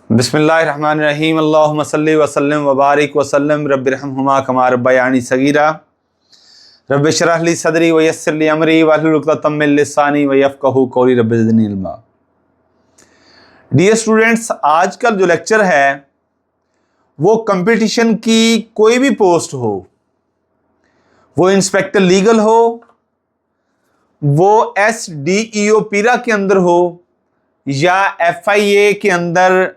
बिस्मिल्लाहिर्रहमानिर्रहीम अल्लाहुम्मा सल्लि व सल्लिम व बारिक व सल्लिम रब्बिरहम्हुमा कमा रब्बयानी सगीरा रब्बि इश्रह ली सदरी व यस्सिर ली अमरी वहलुल उक़दतम मिन लिसानी व यफ़क़हू क़ौली रब्बि ज़िदनी इल्मा। डियर स्टूडेंट्स, आज का जो लेक्चर है वो कंपटीशन की कोई भी पोस्ट हो, वो इंस्पेक्टर लीगल हो, वो SDEO पीरा के अंदर हो या FIA के अंदर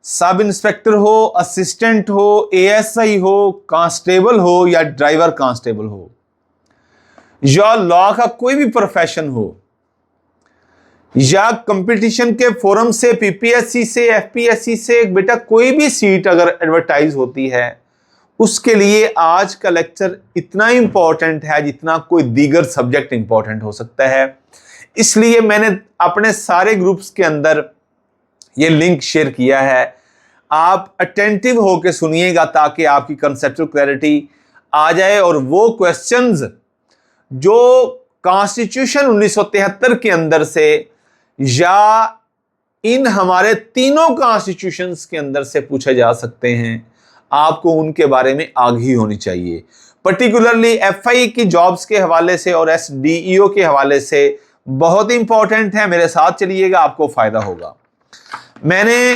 सब इंस्पेक्टर हो, असिस्टेंट हो, ASI हो, कांस्टेबल हो या ड्राइवर कांस्टेबल हो, या लॉ का कोई भी प्रोफेशन हो, या कंपटीशन के फोरम से, PPSC से, FPSC से बेटा कोई भी सीट अगर एडवर्टाइज होती है, उसके लिए आज का लेक्चर इतना इंपॉर्टेंट है जितना कोई दीगर सब्जेक्ट इंपॉर्टेंट हो सकता है। इसलिए मैंने अपने सारे ग्रुप्स के अंदर ये लिंक शेयर किया है। आप अटेंटिव होकर सुनिएगा ताकि आपकी कंसेप्चुअल क्लैरिटी आ जाए और वो क्वेश्चंस जो कॉन्स्टिट्यूशन 1973 के अंदर से या इन हमारे तीनों कॉन्स्टिट्यूशंस के अंदर से पूछे जा सकते हैं, आपको उनके बारे में आगाही होनी चाहिए। पर्टिकुलरली FI की जॉब्स के हवाले से और SDEO के हवाले से बहुत इंपॉर्टेंट है। मेरे साथ चलिएगा, आपको फायदा होगा। मैंने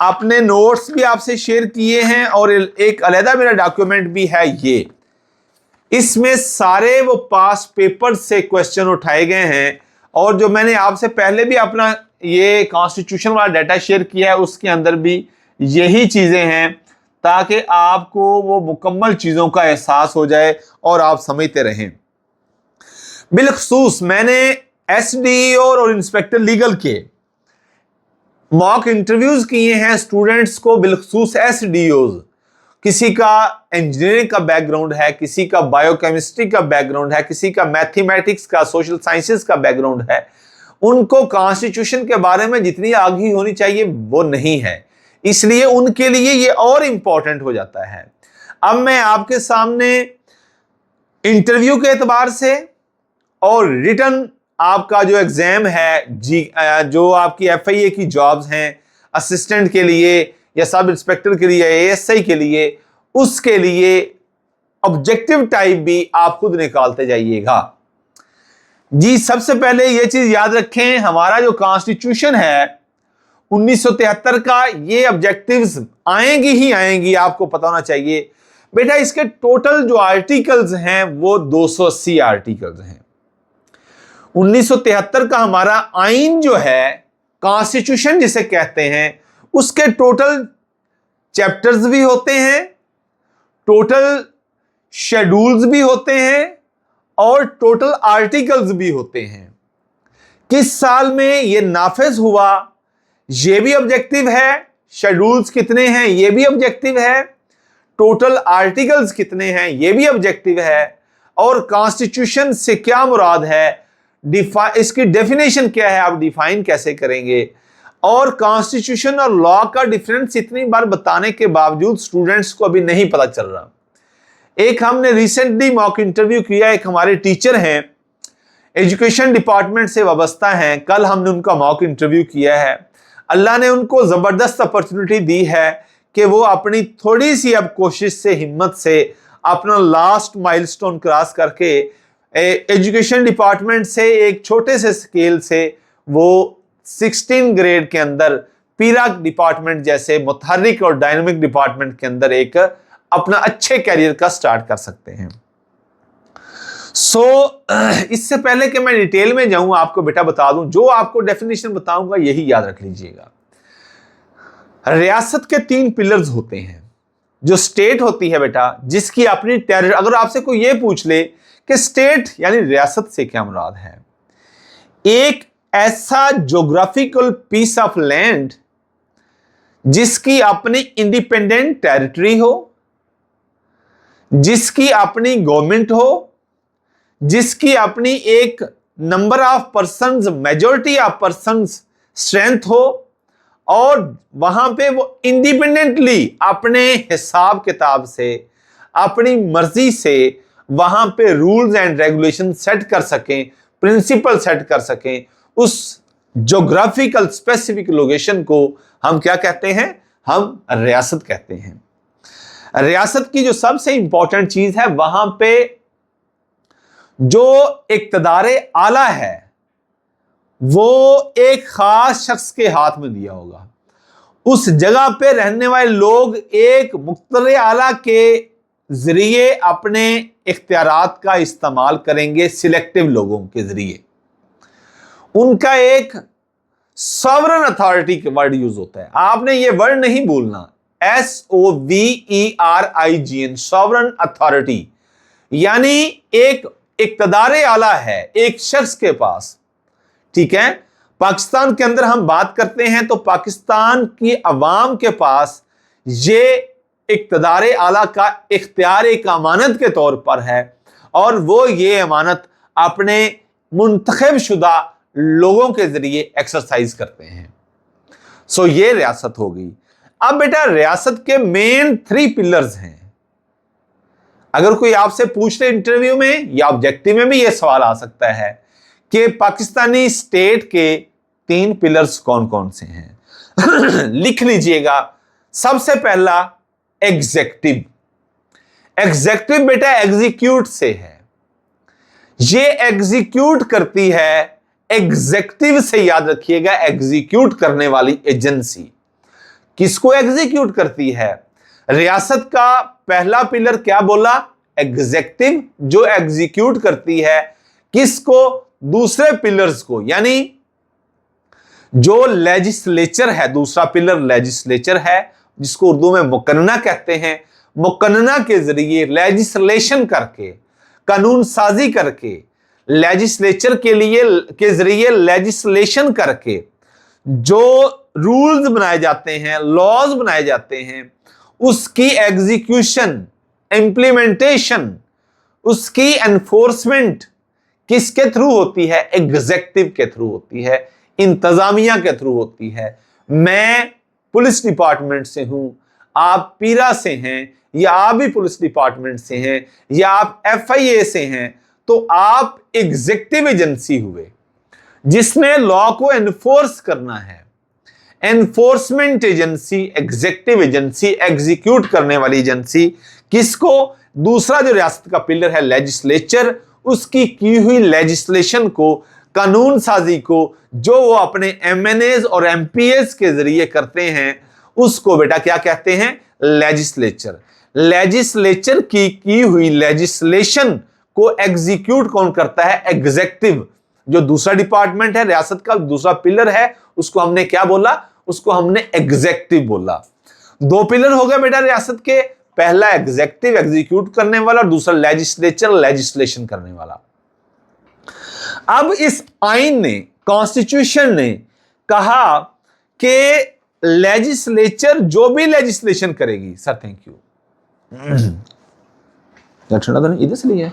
अपने नोट्स भी आपसे शेयर किए हैं और एक अलग मेरा डॉक्यूमेंट भी है। ये इसमें सारे वो पास पेपर से क्वेश्चन उठाए गए हैं और जो मैंने आपसे पहले भी अपना ये कॉन्स्टिट्यूशन वाला डाटा शेयर किया है उसके अंदर भी यही चीजें हैं, ताकि आपको वो मुकम्मल चीजों का एहसास हो जाए और आप समझते रहें। बिलखसूस मैंने SDEO और इंस्पेक्टर लीगल के मॉक इंटरव्यूज किए हैं स्टूडेंट्स को। बिलखसूस SDEOs, किसी का इंजीनियरिंग का बैकग्राउंड है, किसी का बायोकेमिस्ट्री का बैकग्राउंड है, किसी का मैथमेटिक्स का, सोशल साइंसेस का बैकग्राउंड है, उनको कॉन्स्टिट्यूशन के बारे में जितनी आगाही होनी चाहिए वो नहीं है, इसलिए उनके लिए ये और इंपॉर्टेंट हो जाता है। अब मैं आपके सामने इंटरव्यू के एतबार से और रिटन आपका जो एग्जाम है जो आपकी FIA की जॉब्स हैं, असिस्टेंट के लिए या सब इंस्पेक्टर के लिए, ASI के लिए, उसके लिए ऑब्जेक्टिव टाइप भी आप खुद निकालते जाइएगा जी। सबसे पहले यह चीज याद रखें, हमारा जो कॉन्स्टिट्यूशन है 1973 का, ये ऑब्जेक्टिव्स आएंगी ही आएंगी, आपको पता होना चाहिए बेटा। इसके टोटल जो आर्टिकल्स हैं वो 280 आर्टिकल्स हैं। 1973 का हमारा आइन जो है, कॉन्स्टिट्यूशन जिसे कहते हैं, उसके टोटल चैप्टर्स भी होते हैं, टोटल शेड्यूल्स भी होते हैं और टोटल आर्टिकल्स भी होते हैं। किस साल में ये नाफिज हुआ ये भी ऑब्जेक्टिव है, शेड्यूल्स कितने हैं ये भी ऑब्जेक्टिव है, टोटल आर्टिकल्स कितने हैं ये भी ऑब्जेक्टिव है, और कॉन्स्टिट्यूशन से क्या मुराद है, इसकी डेफिनेशन क्या है, आप डिफाइन कैसे करेंगे। और कॉन्स्टिट्यूशन और लॉ का डिफरेंस इतनी बार बताने के बावजूद स्टूडेंट्स को अभी नहीं पता चल रहा। एक हमने रिसेंटली मॉक इंटरव्यू किया, एक हमारे टीचर हैं, एजुकेशन डिपार्टमेंट से वाबस्ता हैं, कल हमने उनका मॉक इंटरव्यू किया है। अल्लाह ने उनको जबरदस्त अपॉर्चुनिटी दी है कि वो अपनी थोड़ी सी अब कोशिश से, हिम्मत से अपना लास्ट माइलस्टोन क्रॉस करके एजुकेशन डिपार्टमेंट से एक छोटे से स्केल से वो 16 ग्रेड के अंदर पीरा डिपार्टमेंट जैसे मुतहर्रिक और डायनामिक डिपार्टमेंट के अंदर एक अपना अच्छे कैरियर का स्टार्ट कर सकते हैं। इससे पहले कि मैं डिटेल में जाऊं, आपको बेटा बता दूं, जो आपको डेफिनेशन बताऊंगा यही याद रख लीजिएगा। रियासत के 3 पिलर्स होते हैं। जो स्टेट होती है बेटा, जिसकी अपनी टेरिटरी, अगर आपसे कोई ये पूछ ले कि स्टेट यानी रियासत से क्या मुराद है, एक ऐसा ज्योग्राफिकल पीस ऑफ लैंड जिसकी अपनी इंडिपेंडेंट टेरिटरी हो, जिसकी अपनी गवर्नमेंट हो, जिसकी अपनी एक number of persons, majority of persons strength हो, और वहां पे वो इंडिपेंडेंटली अपने हिसाब किताब से, अपनी मर्जी से वहां पे रूल्स एंड रेगुलेशन सेट कर सकें, प्रिंसिपल सेट कर सकें, उस ज्योग्राफिकल स्पेसिफिक लोकेशन को हम क्या कहते हैं? हम रियासत कहते हैं। रियासत की जो सबसे इंपॉर्टेंट चीज है, वहां पे जो इक्तदारे आला है वो एक खास शख्स के हाथ में दिया होगा। उस जगह पे रहने वाले लोग एक मुख्तरे आला के जरिए अपने इख्तियारात का इस्तेमाल करेंगे, सिलेक्टिव लोगों के जरिए। उनका एक सॉवरन अथॉरिटी के वर्ड यूज होता है, आपने ये वर्ड नहीं भूलना, SOVERIGN, सॉवरन अथॉरिटी, यानी एक इक्तदारे आला है एक शख्स के पास। ठीक है, पाकिस्तान के अंदर हम बात करते हैं तो पाकिस्तान की अवाम के पास ये इक्तदारे आला का इख्तियार एक अमानत के तौर पर है, और वो ये अमानत अपने मुंतखब शुदा लोगों के जरिए एक्सरसाइज करते हैं। सो ये रियासत होगी। अब बेटा रियासत के मेन 3 पिलर्स हैं। अगर कोई आपसे पूछ ले इंटरव्यू में या ऑब्जेक्टिव में भी यह सवाल आ सकता है कि पाकिस्तानी स्टेट के 3 पिलर्स कौन कौन से हैं। लिख लीजिएगा। सबसे पहला एग्जेक्टिव। एग्जेक्टिव बेटा एग्जीक्यूट से है, ये एग्जीक्यूट करती है। एग्जेक्टिव से याद रखिएगा, एग्जीक्यूट करने वाली एजेंसी। किसको एग्जीक्यूट करती है? रियासत का पहला पिलर क्या बोला? एग्जेक्टिव, जो एग्जीक्यूट करती है किसको? दूसरे पिलर्स को, यानी जो लेजिस्लेचर है। दूसरा पिलर लेजिस्लेचर है, जिसको उर्दू में मुकन्ना कहते हैं। मुकन्ना के जरिए लेजिस्लेशन करके, कानून साजी करके, लेजिस्लेचर के जरिए लेजिस्लेशन करके जो रूल्स बनाए जाते हैं, लॉज बनाए जाते हैं, उसकी एग्जीक्यूशन, इंप्लीमेंटेशन, उसकी एनफोर्समेंट किसके थ्रू होती है? एग्जेक्टिव के थ्रू होती है, इंतजामिया के थ्रू होती है। मैं पुलिस डिपार्टमेंट से हूं, आप पीरा से हैं, या आप भी पुलिस डिपार्टमेंट से हैं, या आप FIA से हैं, तो आप एग्जेक्टिव एजेंसी हुए जिसने लॉ को एनफोर्स करना है। Enforcement agency, executive agency, execute करने वाली एजेंसी किसको? दूसरा जो रियासत का पिलर है लेजिस्लेचर, उसकी की हुई लेजिस्लेशन को, कानून साजी को, जो वो अपने MNAs और MPAs के जरिए करते हैं, उसको बेटा क्या कहते हैं? लेजिस्लेचर। लेजिस्लेचर की हुई लेजिस्लेशन को एग्जीक्यूट कौन करता है? एग्जेक्टिव। जो दूसरा डिपार्टमेंट है, रियासत का दूसरा पिलर है, उसको हमने क्या बोला? उसको हमने एग्जेक्टिव बोला। 2 पिलर हो गए बेटा रियासत के, पहला एग्जेक्टिव, एग्जीक्यूट करने वाला, और दूसरा लेजिस्लेचर, लेजिस्लेशन करने वाला। अब इस आइन ने, कॉन्स्टिट्यूशन ने कहा कि लेजिस्लेचर जो भी लेजिस्लेशन करेगी, सर थैंक यू, ठंडा तो नहीं, इधर से लिया है।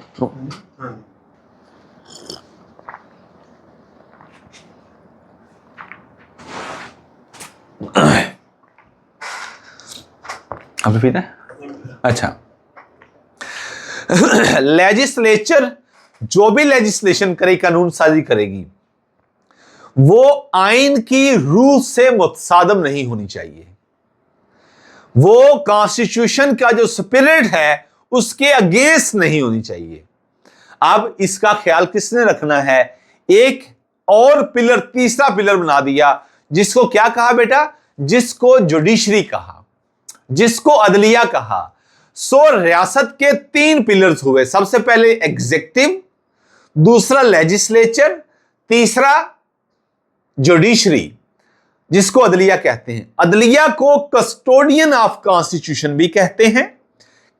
अभी पीना है? अच्छा। लेजिस्लेचर जो भी लेजिस्लेशन करे, कानून साजी करेगी, वो आइन की रूल से मुतसादम नहीं होनी चाहिए। वो कॉन्स्टिट्यूशन का जो स्पिरिट है उसके अगेंस्ट नहीं होनी चाहिए। अब इसका ख्याल किसने रखना है? एक और पिलर, तीसरा पिलर बना दिया, जिसको क्या कहा बेटा? जिसको जुडिशरी कहा, जिसको अदलिया कहा। सो रियासत के 3 पिलर्स हुए। सबसे पहले एग्जेक्टिव, दूसरा लेजिस्लेचर, तीसरा जुडिशरी, जिसको अदलिया कहते हैं। अदलिया को कस्टोडियन ऑफ कॉन्स्टिट्यूशन भी कहते हैं,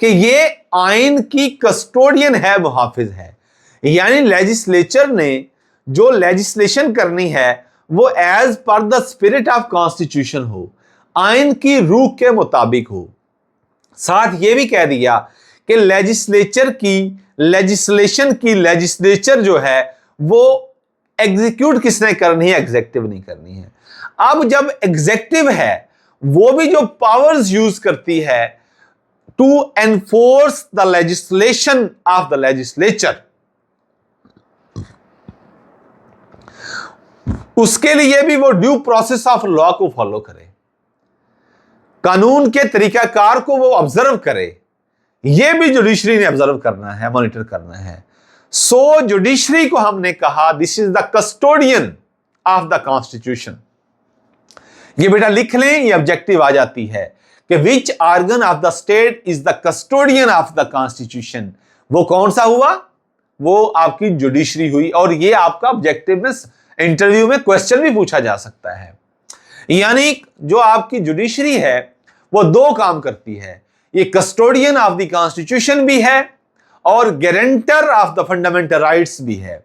कि ये आइन की कस्टोडियन है, मुहाफिज है। यानी लेजिस्लेचर ने जो लेजिस्लेशन करनी है वो as per the spirit of constitution हो, आइन की रूह के मुताबिक हो। साथ ये भी कह दिया कि लेजिस्लेचर की लेजिस्लेशन की लेजिस्लेचर जो है वो एग्जीक्यूट किसने करनी है? एग्जेक्टिव नहीं करनी है। अब जब एग्जेक्टिव है, वो भी जो पावर्स यूज करती है to enforce the legislation of the legislature, उसके लिए भी वो ड्यू प्रोसेस ऑफ लॉ को फॉलो करे, कानून के तरीकाकार को वो ऑब्जर्व करे। ये भी जुडिशरी ने ऑब्जर्व करना है, मॉनिटर करना है। सो जुडिशरी को हमने कहा this is the custodian of the constitution. ये बेटा लिख लें, ये ऑब्जेक्टिव आ जाती है कि which organ of the state is the custodian of the constitution. वो कौन सा हुआ? वो आपकी जुडिशरी हुई। और ये आपका ऑब्जेक्टिव में इंटरव्यू में क्वेश्चन भी पूछा जा सकता है। यानी जो आपकी जुडिशरी है वो दो काम करती है, ये कस्टोडियन ऑफ द कॉन्स्टिट्यूशन भी है और guarantor of the fundamental rights भी है।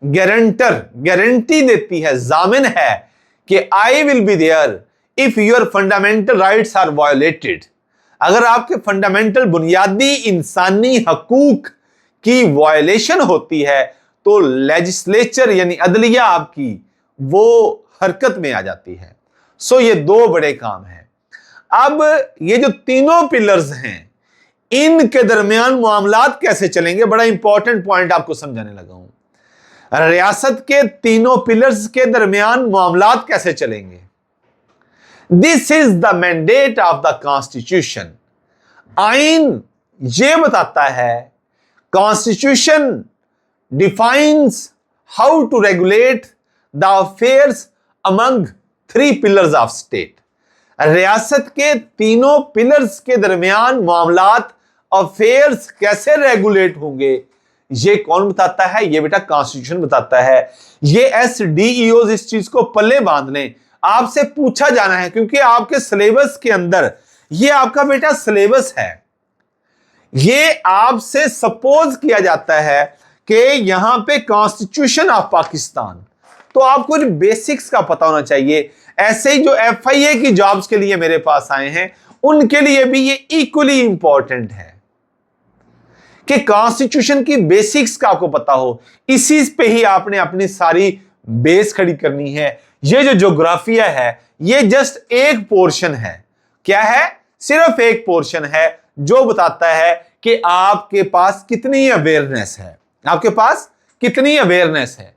गारंटर गारंटी देती है, जामिन है कि I will be there if your fundamental rights are violated. अगर आपके फंडामेंटल बुनियादी इंसानी हकूक की वायोलेशन होती है तो लेजिस्लेचर यानी अदलिया आपकी वो हरकत में आ जाती है। सो ये दो बड़े काम हैं। अब ये जो तीनों पिलर्स हैं इनके दरमियान मामलात कैसे चलेंगे, बड़ा इंपॉर्टेंट पॉइंट आपको समझाने लगा हूं। रियासत के तीनों पिलर्स के दरमियान मामलात कैसे चलेंगे, this is the mandate of the constitution. आइन ये बताता है, constitution defines how to regulate the affairs among three pillars of state. रियासत के तीनों पिलर्स के दरमियान मामलात अफेयर्स कैसे रेगुलेट होंगे, ये कौन बताता है? ये बेटा कॉन्स्टिट्यूशन बताता है। ये SDEOs इस चीज को पल्ले बांध लें, आपसे पूछा जाना है, क्योंकि आपके सिलेबस के अंदर ये आपका बेटा सिलेबस है। ये आपसे सपोज किया जाता है कि यहां पे कॉन्स्टिट्यूशन ऑफ पाकिस्तान, तो आपको बेसिक्स का पता होना चाहिए। ऐसे ही जो FIA की जॉब्स के लिए मेरे पास आए हैं उनके लिए भी ये इक्वली इंपॉर्टेंट है कि कॉन्स्टिट्यूशन की बेसिक्स का आपको पता हो। इसी पे ही आपने अपनी सारी बेस खड़ी करनी है। ये जो ज्योग्राफिया है ये जस्ट एक पोर्शन है। क्या है? सिर्फ एक पोर्शन है जो बताता है कि आपके पास कितनी अवेयरनेस है, आपके पास कितनी अवेयरनेस है।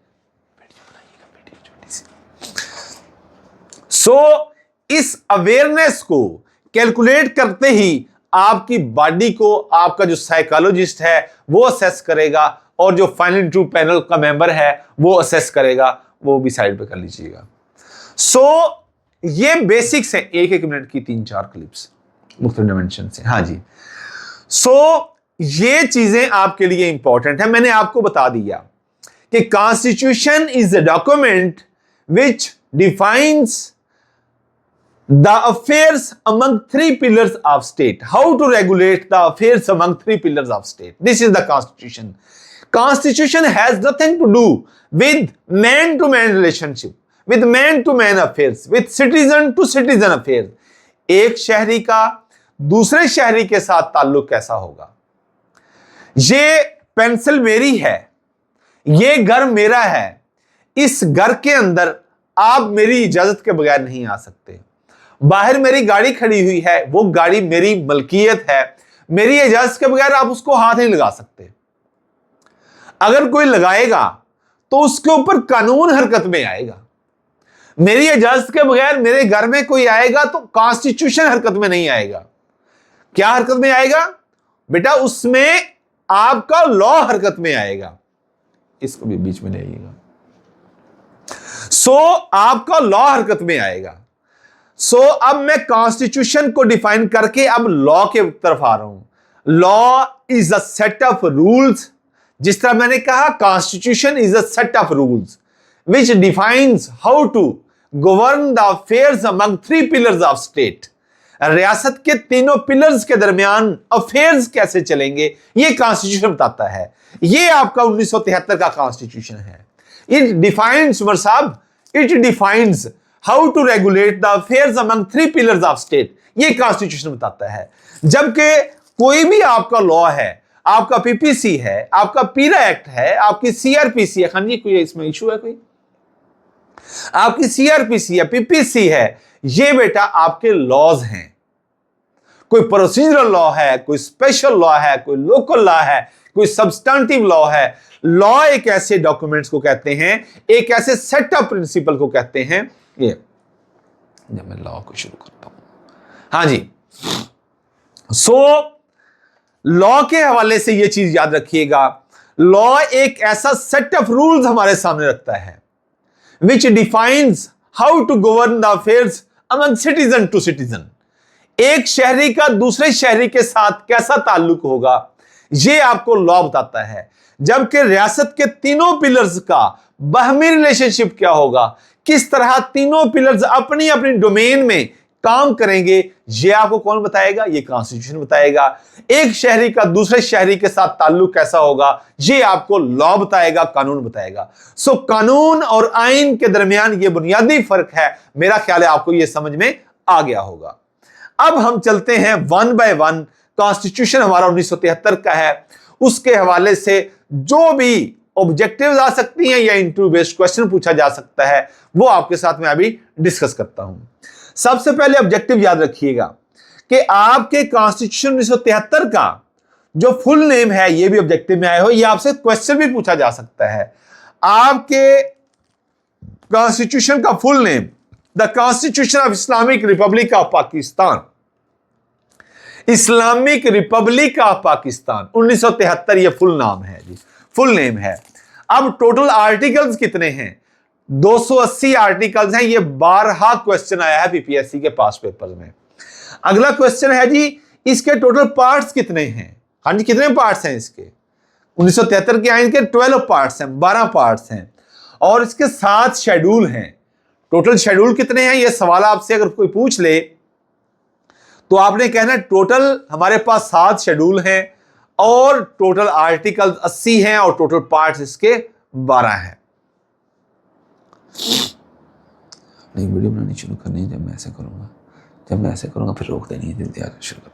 सो इस अवेयरनेस को कैलकुलेट करते ही आपकी बॉडी को आपका जो साइकोलॉजिस्ट है वो असेस करेगा और जो फाइनल इंटरव्यू पैनल का मेंबर है वो असेस करेगा। वो भी साइड पे कर लीजिएगा। सो ये बेसिक्स है, एक एक मिनट की 3-4 क्लिप्स मुख्तलिफ डायमेंशन से। हाँ जी। सो ये चीजें आपके लिए इंपॉर्टेंट है। मैंने आपको बता दिया कि constitution is a document which defines the affairs among three pillars of state. How to regulate the affairs among three pillars of state. This is the constitution. Constitution has nothing to do with man to man relationship, with man to man affairs, with citizen to citizen affairs. एक शहरी का दूसरे शहरी के साथ ताल्लुक कैसा होगा, ये पेंसिल मेरी है, ये घर मेरा है, इस घर के अंदर आप मेरी इजाजत के बगैर नहीं आ सकते। बाहर मेरी गाड़ी खड़ी हुई है, वो गाड़ी मेरी मलकियत है, मेरी इजाजत के बगैर आप उसको हाथ नहीं लगा सकते। अगर कोई लगाएगा तो उसके ऊपर कानून हरकत में आएगा। मेरी इजाजत के बगैर मेरे घर में कोई आएगा तो कॉन्स्टिट्यूशन हरकत में नहीं आएगा। क्या हरकत में आएगा बेटा? उसमें आपका लॉ हरकत में आएगा। इसको भी बीच में ले आइएगा। सो आपका लॉ हरकत में आएगा। सो अब मैं कॉन्स्टिट्यूशन को डिफाइन करके अब लॉ के तरफ आ रहा हूं। Law is a set of rules, जिस तरह मैंने कहा constitution is a set of rules which defines how to govern the affairs among three pillars of state. रियासत के तीनों पिलर्स के दरमियान अफेयर्स कैसे चलेंगे ये कॉन्स्टिट्यूशन बताता है। ये आपका 1973 का कॉन्स्टिट्यूशन है। It defines Umar sahab, it defines how to regulate the affairs among three pillars of state. ये कॉन्स्टिट्यूशन बताता है। जबकि कोई भी आपका लॉ है, आपका PPC है, आपका पीरा एक्ट है, आपकी CRPC है, खान जी कोई इसमें इशू है, कोई आपकी CRPC है, PPC है, ये बेटा आपके लॉज हैं। कोई प्रोसीजरल लॉ है, कोई स्पेशल लॉ है, कोई लोकल लॉ है, कोई सब्सटेंटिव लॉ है। लॉ एक ऐसे डॉक्यूमेंट्स को कहते हैं, एक ऐसे सेट ऑफ प्रिंसिपल को कहते हैं। ये जब मैं लॉ को शुरू करता हूं, हाँ जी, लॉ के हवाले से यह चीज याद रखिएगा, लॉ एक ऐसा सेट ऑफ रूल्स हमारे सामने रखता है which defines how to govern the affairs among citizen to citizen. एक शहरी का दूसरे शहरी के साथ कैसा ताल्लुक होगा, यह आपको लॉ बताता है। जबकि रियासत के तीनों पिलर्स का बाहमी रिलेशनशिप क्या होगा, किस तरह तीनों पिलर्स अपनी अपनी डोमेन में काम करेंगे, यह आपको कौन बताएगा, यह कॉन्स्टिट्यूशन बताएगा। एक शहरी का दूसरे शहरी के साथ ताल्लुक कैसा होगा, यह आपको लॉ बताएगा, कानून बताएगा। सो कानून और आइन के दरमियान यह बुनियादी फर्क है। मेरा ख्याल है आपको यह समझ में आ गया होगा। अब हम चलते हैं वन बाय वन। कॉन्स्टिट्यूशन हमारा 1973 का है, उसके हवाले से जो भी ऑब्जेक्टिव्स आ सकती हैं या इंटरव्यू बेस्ड क्वेश्चन पूछा जा सकता है, वो आपके साथ में अभी डिस्कस करता हूं। सबसे पहले ऑब्जेक्टिव याद रखिएगा कि आपके कॉन्स्टिट्यूशन 1973 का जो फुल नेम है, ये भी ऑब्जेक्टिव में आए हो, ये आपसे क्वेश्चन भी पूछा जा सकता है। आपके कॉन्स्टिट्यूशन का full name the constitution of Islamic republic of Pakistan, Islamic republic of Pakistan 1973, ये फुल नाम है जी, फुल नेम है। अब टोटल आर्टिकल्स कितने हैं, 280 आर्टिकल्स हैं। ये 12 क्वेश्चन आया है पीपीएससी के पास पेपर में। अगला क्वेश्चन है जी, इसके टोटल पार्ट्स कितने हैं। हाँ जी, कितने पार्ट्स हैं इसके, 1973 के आइन के 12 पार्ट्स हैं, 12 पार्ट्स हैं, और इसके 7 शेड्यूल हैं। टोटल शेड्यूल कितने हैं, ये सवाल आपसे अगर कोई पूछ ले तो आपने कहना टोटल हमारे पास 7 शेड्यूल हैं और टोटल आर्टिकल 80 हैं और टोटल पार्ट्स इसके 12 हैं। एक वीडियो बनानी शुरू करनी है, जब मैं ऐसे करूंगा फिर रोक देनी है, जल्दी आगे शुरू कर।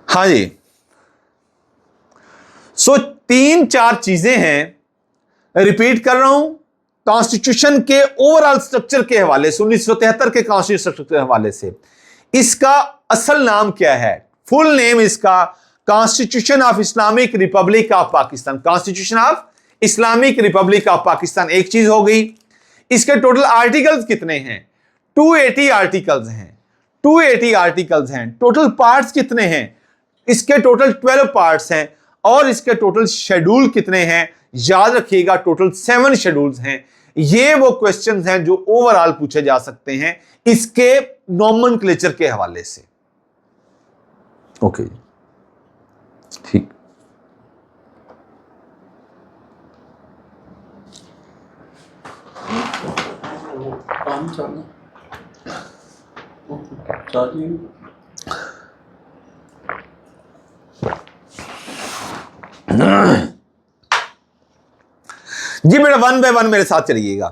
हाँ जी, 3-4 चीजें हैं, रिपीट कर रहा हूं। कॉन्स्टिट्यूशन के ओवरऑल स्ट्रक्चर के हवाले से, 1973 के कॉन्स्टिट्यूशन स्ट्रक्चर के हवाले से, इसका असल नाम क्या है, फुल नेम इसका constitution of Islamic republic of Pakistan. Constitution of Islamic republic of Pakistan एक चीज हो गई। इसके टोटल आर्टिकल्स कितने हैं, 280 आर्टिकल्स हैं, 280 आर्टिकल्स हैं। टोटल पार्ट्स कितने हैं, इसके टोटल 12 पार्ट्स हैं, और इसके टोटल शेड्यूल कितने हैं, याद रखिएगा टोटल 7 शेड्यूल्स हैं। ये वो क्वेश्चंस हैं जो ओवरऑल पूछे जा सकते हैं इसके नोमेनक्लेचर के हवाले से। ओके, ठीक। जी बेटा, वन बाय वन मेरे साथ चलिएगा।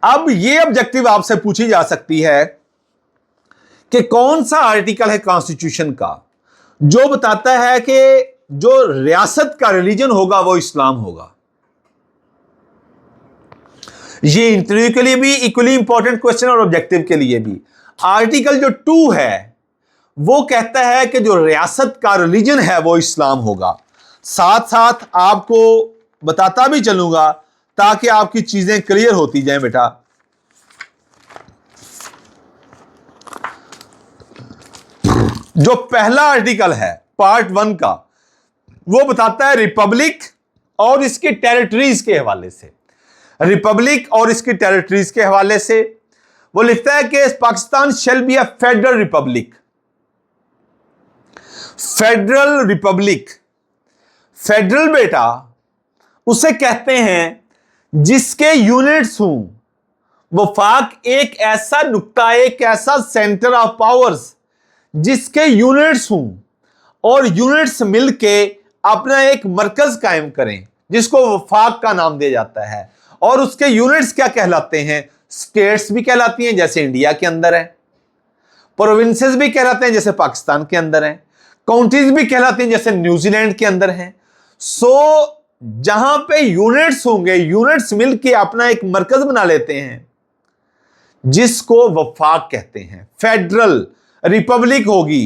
अब ये ऑब्जेक्टिव आपसे पूछी जा सकती है कि कौन सा आर्टिकल है कॉन्स्टिट्यूशन का जो बताता है कि जो रियासत का रिलीजन होगा वो इस्लाम होगा। ये इंटरव्यू के लिए भी इक्वली इंपॉर्टेंट क्वेश्चन और ऑब्जेक्टिव के लिए भी। आर्टिकल जो 2 है वो कहता है कि जो रियासत का रिलीजन है वो इस्लाम होगा। साथ साथ आपको बताता भी चलूंगा ताकि आपकी चीजें क्लियर होती जाएं बेटा। जो पहला आर्टिकल है पार्ट 1 का, वो बताता है रिपब्लिक और इसकी टेरिटरीज के हवाले से। रिपब्लिक और इसकी टेरिटरीज के हवाले से वो लिखता है कि Pakistan shall be a federal Republic. Federal Republic, federal बेटा उसे कहते हैं जिसके यूनिट्स हों। वफाक एक ऐसा नुक्ता, एक ऐसा सेंटर ऑफ पावर्स जिसके यूनिट्स हों और यूनिट्स मिलके अपना एक मरकज कायम करें, जिसको वफाक का नाम दिया जाता है। और उसके यूनिट्स क्या कहलाते हैं, स्टेट्स भी कहलाती हैं जैसे इंडिया के अंदर है, प्रोविंसेस भी कहलाते हैं जैसे पाकिस्तान के अंदर है, काउंटीज भी कहलाती हैं जैसे न्यूजीलैंड के अंदर है। सो जहां पे यूनिट्स होंगे, यूनिट्स मिलके अपना एक मरकज बना लेते हैं, जिसको वफाक कहते हैं, फेडरल रिपब्लिक होगी।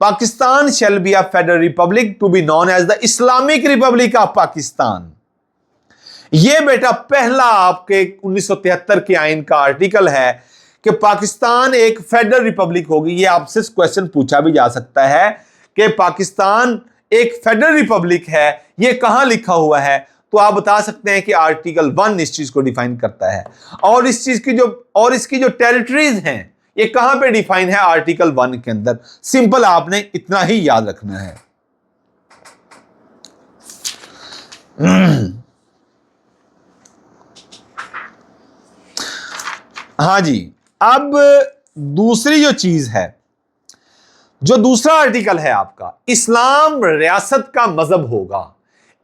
Pakistan shall be a federal republic to be known as the Islamic republic of Pakistan. यह बेटा पहला आपके 1973 के आइन का आर्टिकल है कि पाकिस्तान एक फेडरल रिपब्लिक होगी। यह आपसे क्वेश्चन पूछा भी जा सकता है कि पाकिस्तान एक फेडरल रिपब्लिक है, यह कहां लिखा हुआ है, तो आप बता सकते हैं कि आर्टिकल 1 इस चीज को डिफाइन करता है। और इस चीज की इसकी जो टेरिटरीज हैं ये कहां पे डिफाइन है, आर्टिकल 1 के अंदर। सिंपल, आपने इतना ही याद रखना है। हां जी, अब दूसरी जो चीज है, जो दूसरा आर्टिकल है आपका, इस्लाम रियासत का मजहब होगा,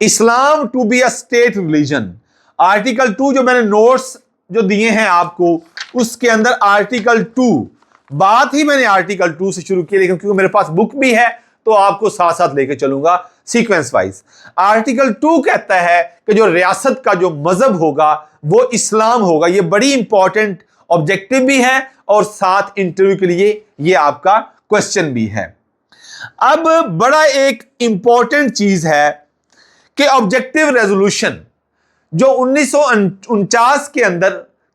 Islam to be a state religion. Article 2 जो मैंने नोट्स जो दिए हैं आपको, उसके अंदर आर्टिकल 2, बात ही मैंने आर्टिकल 2 से शुरू की, लेकिन क्योंकि मेरे पास बुक भी है तो आपको साथ साथ लेके चलूंगा सीक्वेंस वाइज। आर्टिकल 2 कहता है कि जो रियासत का जो मजहब होगा वो इस्लाम होगा। ये बड़ी इंपॉर्टेंट ऑब्जेक्टिव भी है और साथ इंटरव्यू के लिए ये आपका क्वेश्चन भी है। अब बड़ा एक इंपॉर्टेंट चीज है कि ऑब्जेक्टिव रेजोल्यूशन जो 1949 के अंदर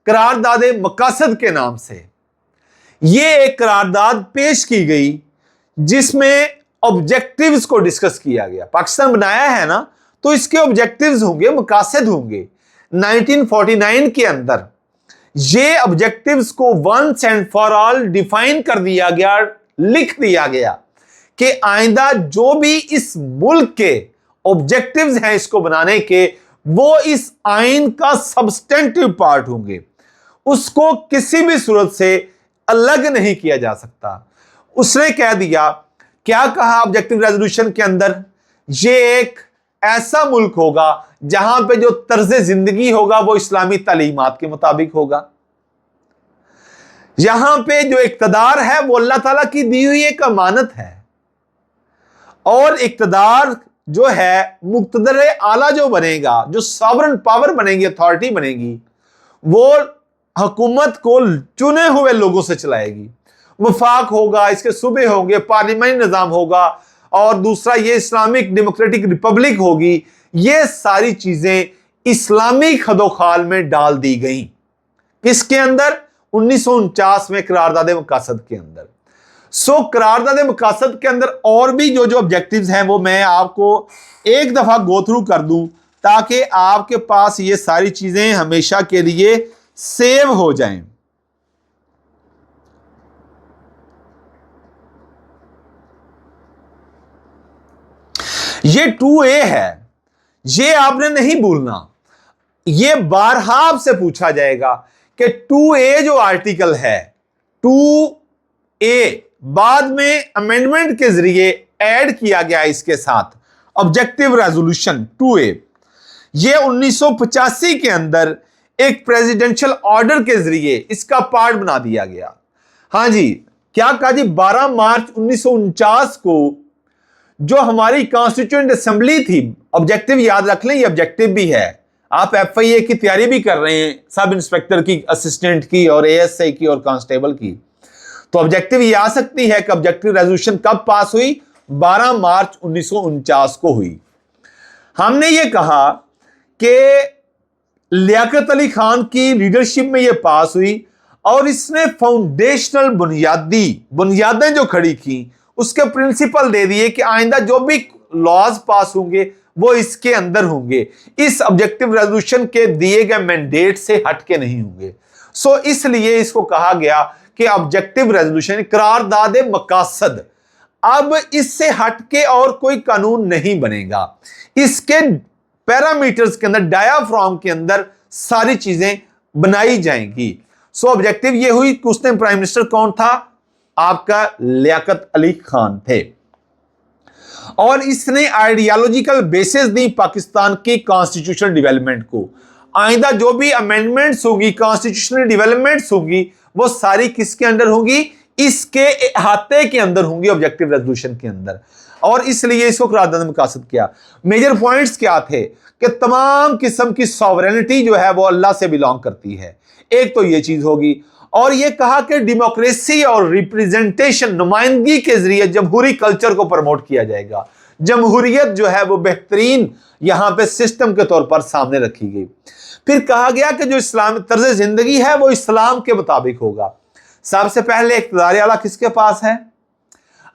करारदाद मकासद के नाम से ये एक करारदाद पेश की गई जिसमें ऑब्जेक्टिव्स को डिस्कस किया गया। पाकिस्तान बनाया है ना, तो इसके ऑब्जेक्टिव्स होंगे, मकासद होंगे। 1949 के अंदर ये ऑब्जेक्टिव्स को once and for all define कर दिया गया, लिख दिया गया कि आइंदा जो भी इस मुल्क के ऑब्जेक्टिव्स हैं इसको बनाने के, वो इस आइन का सब्सटेंटिव पार्ट होंगे, उसको किसी भी सूरत से अलग नहीं किया जा सकता। उसने कह दिया, क्या कहा ऑब्जेक्टिव रेजोल्यूशन के अंदर, ये एक ऐसा मुल्क होगा जहां पे जो तर्ज जिंदगी होगा वो इस्लामी तालीमात के मुताबिक होगा, यहां पे जो इक्तदार है वो अल्लाह ताला की दी हुई एक अमानत है, और इक्तदार जो है मुक्तदर आला जो बनेगा, जो सॉवरन पावर बनेगी, अथॉरिटी बनेगी, वो हुकूमत को चुने हुए लोगों से चलाएगी। वफाक होगा, इसके सूबे होंगे, पार्लियामेंट निज़ाम होगा, और दूसरा ये इस्लामिक डेमोक्रेटिक रिपब्लिक होगी। ये सारी चीजें इस्लामी खदोखाल में डाल दी गई। किसके अंदर? 1949 में करारदाद मकासद के अंदर। करारदाद मकासद के अंदर और भी जो जो ऑब्जेक्टिव्स हैं वो मैं आपको एक दफा गो थ्रू कर दूं ताकि आपके पास ये सारी चीजें हमेशा के लिए सेव हो जाएं। ये 2A है, ये आपने नहीं भूलना, ये बारहा आपसे पूछा जाएगा कि 2A जो आर्टिकल है, 2A बाद में अमेंडमेंट के जरिए ऐड किया गया इसके साथ, ऑब्जेक्टिव रेजोल्यूशन 2A, ये 1985 के अंदर एक प्रेसिडेंशियल ऑर्डर के जरिए इसका पार्ट बना दिया गया। हां जी, क्या कहा जी, 12 मार्च 1949 को जो हमारी कॉन्स्टिट्यूएंट असेंबली थी, ऑब्जेक्टिव याद रख लें, ये ऑब्जेक्टिव भी है। आप FIA की तैयारी भी कर रहे हैं, सब इंस्पेक्टर की, असिस्टेंट की, और ASI की, और कांस्टेबल की, तो ऑब्जेक्टिव ये आ सकती है कि ऑब्जेक्टिव रेजोल्यूशन कब पास हुई? 12 मार्च 1949 को हुई। हमने ये कहा कि लियाकत अली खान की लीडरशिप में ये पास हुई, और इसने फाउंडेशनल बुनियादें जो खड़ी की, उसके प्रिंसिपल दे दिए कि आइंदा जो भी लॉज पास होंगे वो इसके अंदर होंगे, इस ऑब्जेक्टिव रेजोल्यूशन के दिए गए मैंडेट से हटके नहीं होंगे। इसलिए इसको कहा गया कि ऑब्जेक्टिव रेजोल्यूशन, करारदाद मकासद, अब इससे हटके और कोई कानून नहीं बनेगा। इसके पैरामीटर्स के अंदर, डायाफ्राम के अंदर सारी चीजें बनाई जाएंगी। ऑब्जेक्टिव ये हुई कि उसने प्राइम मिनिस्टर कौन था? आपका लियाकत अली खान थे, और इसने आइडियोलॉजिकल बेसिस दी पाकिस्तान की कॉन्स्टिट्यूशनल डेवलपमेंट को। आइंदा जो भी अमेंडमेंट्स होंगी, कॉन्स्टिट्यूशनल डेवलपमेंट्स होंगी, वो सारी किसके अंदर होंगी? इसके अहाते के अंदर होंगी, ऑब्जेक्टिव रेजोल्यूशन के अंदर। और इसलिए इसको करारदाद मकासद किया। मेजर पॉइंट्स क्या थे कि तमाम किस्म की सॉवरेनिटी जो है वो अल्लाह से बिलोंग करती है, एक तो ये चीज होगी, और यह कहा कि डेमोक्रेसी और रिप्रेजेंटेशन, नुमाइंदगी के जरिए जमहूरी कल्चर को प्रमोट किया जाएगा। जमहूरियत जो है वो बेहतरीन यहां पे सिस्टम के तौर पर सामने रखी गई। फिर कहा गया कि जो इस्लाम तर्ज जिंदगी है वो इस्लाम के मुताबिक होगा। सबसे पहले इक़्तिदार आला किसके पास है?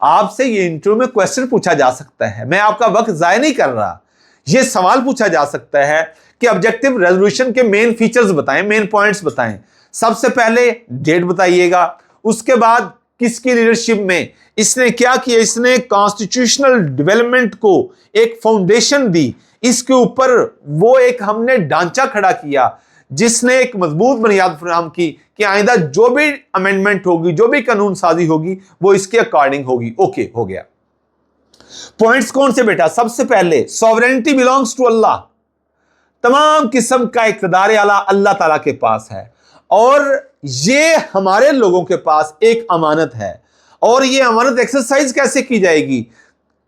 आपसे ये इंटरव्यू में क्वेश्चन पूछा जा सकता है, मैं आपका वक्त जाया नहीं कर रहा। यह सवाल पूछा जा सकता है कि ऑब्जेक्टिव रेजोल्यूशन के मेन फीचर्स बताएं, मेन पॉइंट्स बताएं। सबसे पहले डेट बताइएगा, उसके बाद किसकी लीडरशिप में इसने क्या किया, इसने कॉन्स्टिट्यूशनल डेवलपमेंट को एक फाउंडेशन दी, इसके ऊपर वो एक हमने ढांचा खड़ा किया जिसने एक मजबूत बुनियाद फराहम की कि आइंदा जो भी अमेंडमेंट होगी, जो भी कानून साजी होगी वो इसके अकॉर्डिंग होगी। ओके, हो गया। पॉइंट्स कौन से बेटा? सबसे पहले सॉवरेनिटी बिलोंग्स टू अल्लाह, तमाम किस्म का इक़्तिदार आला अल्लाह ताला के पास है और ये हमारे लोगों के पास एक अमानत है। और ये अमानत एक्सरसाइज कैसे की जाएगी?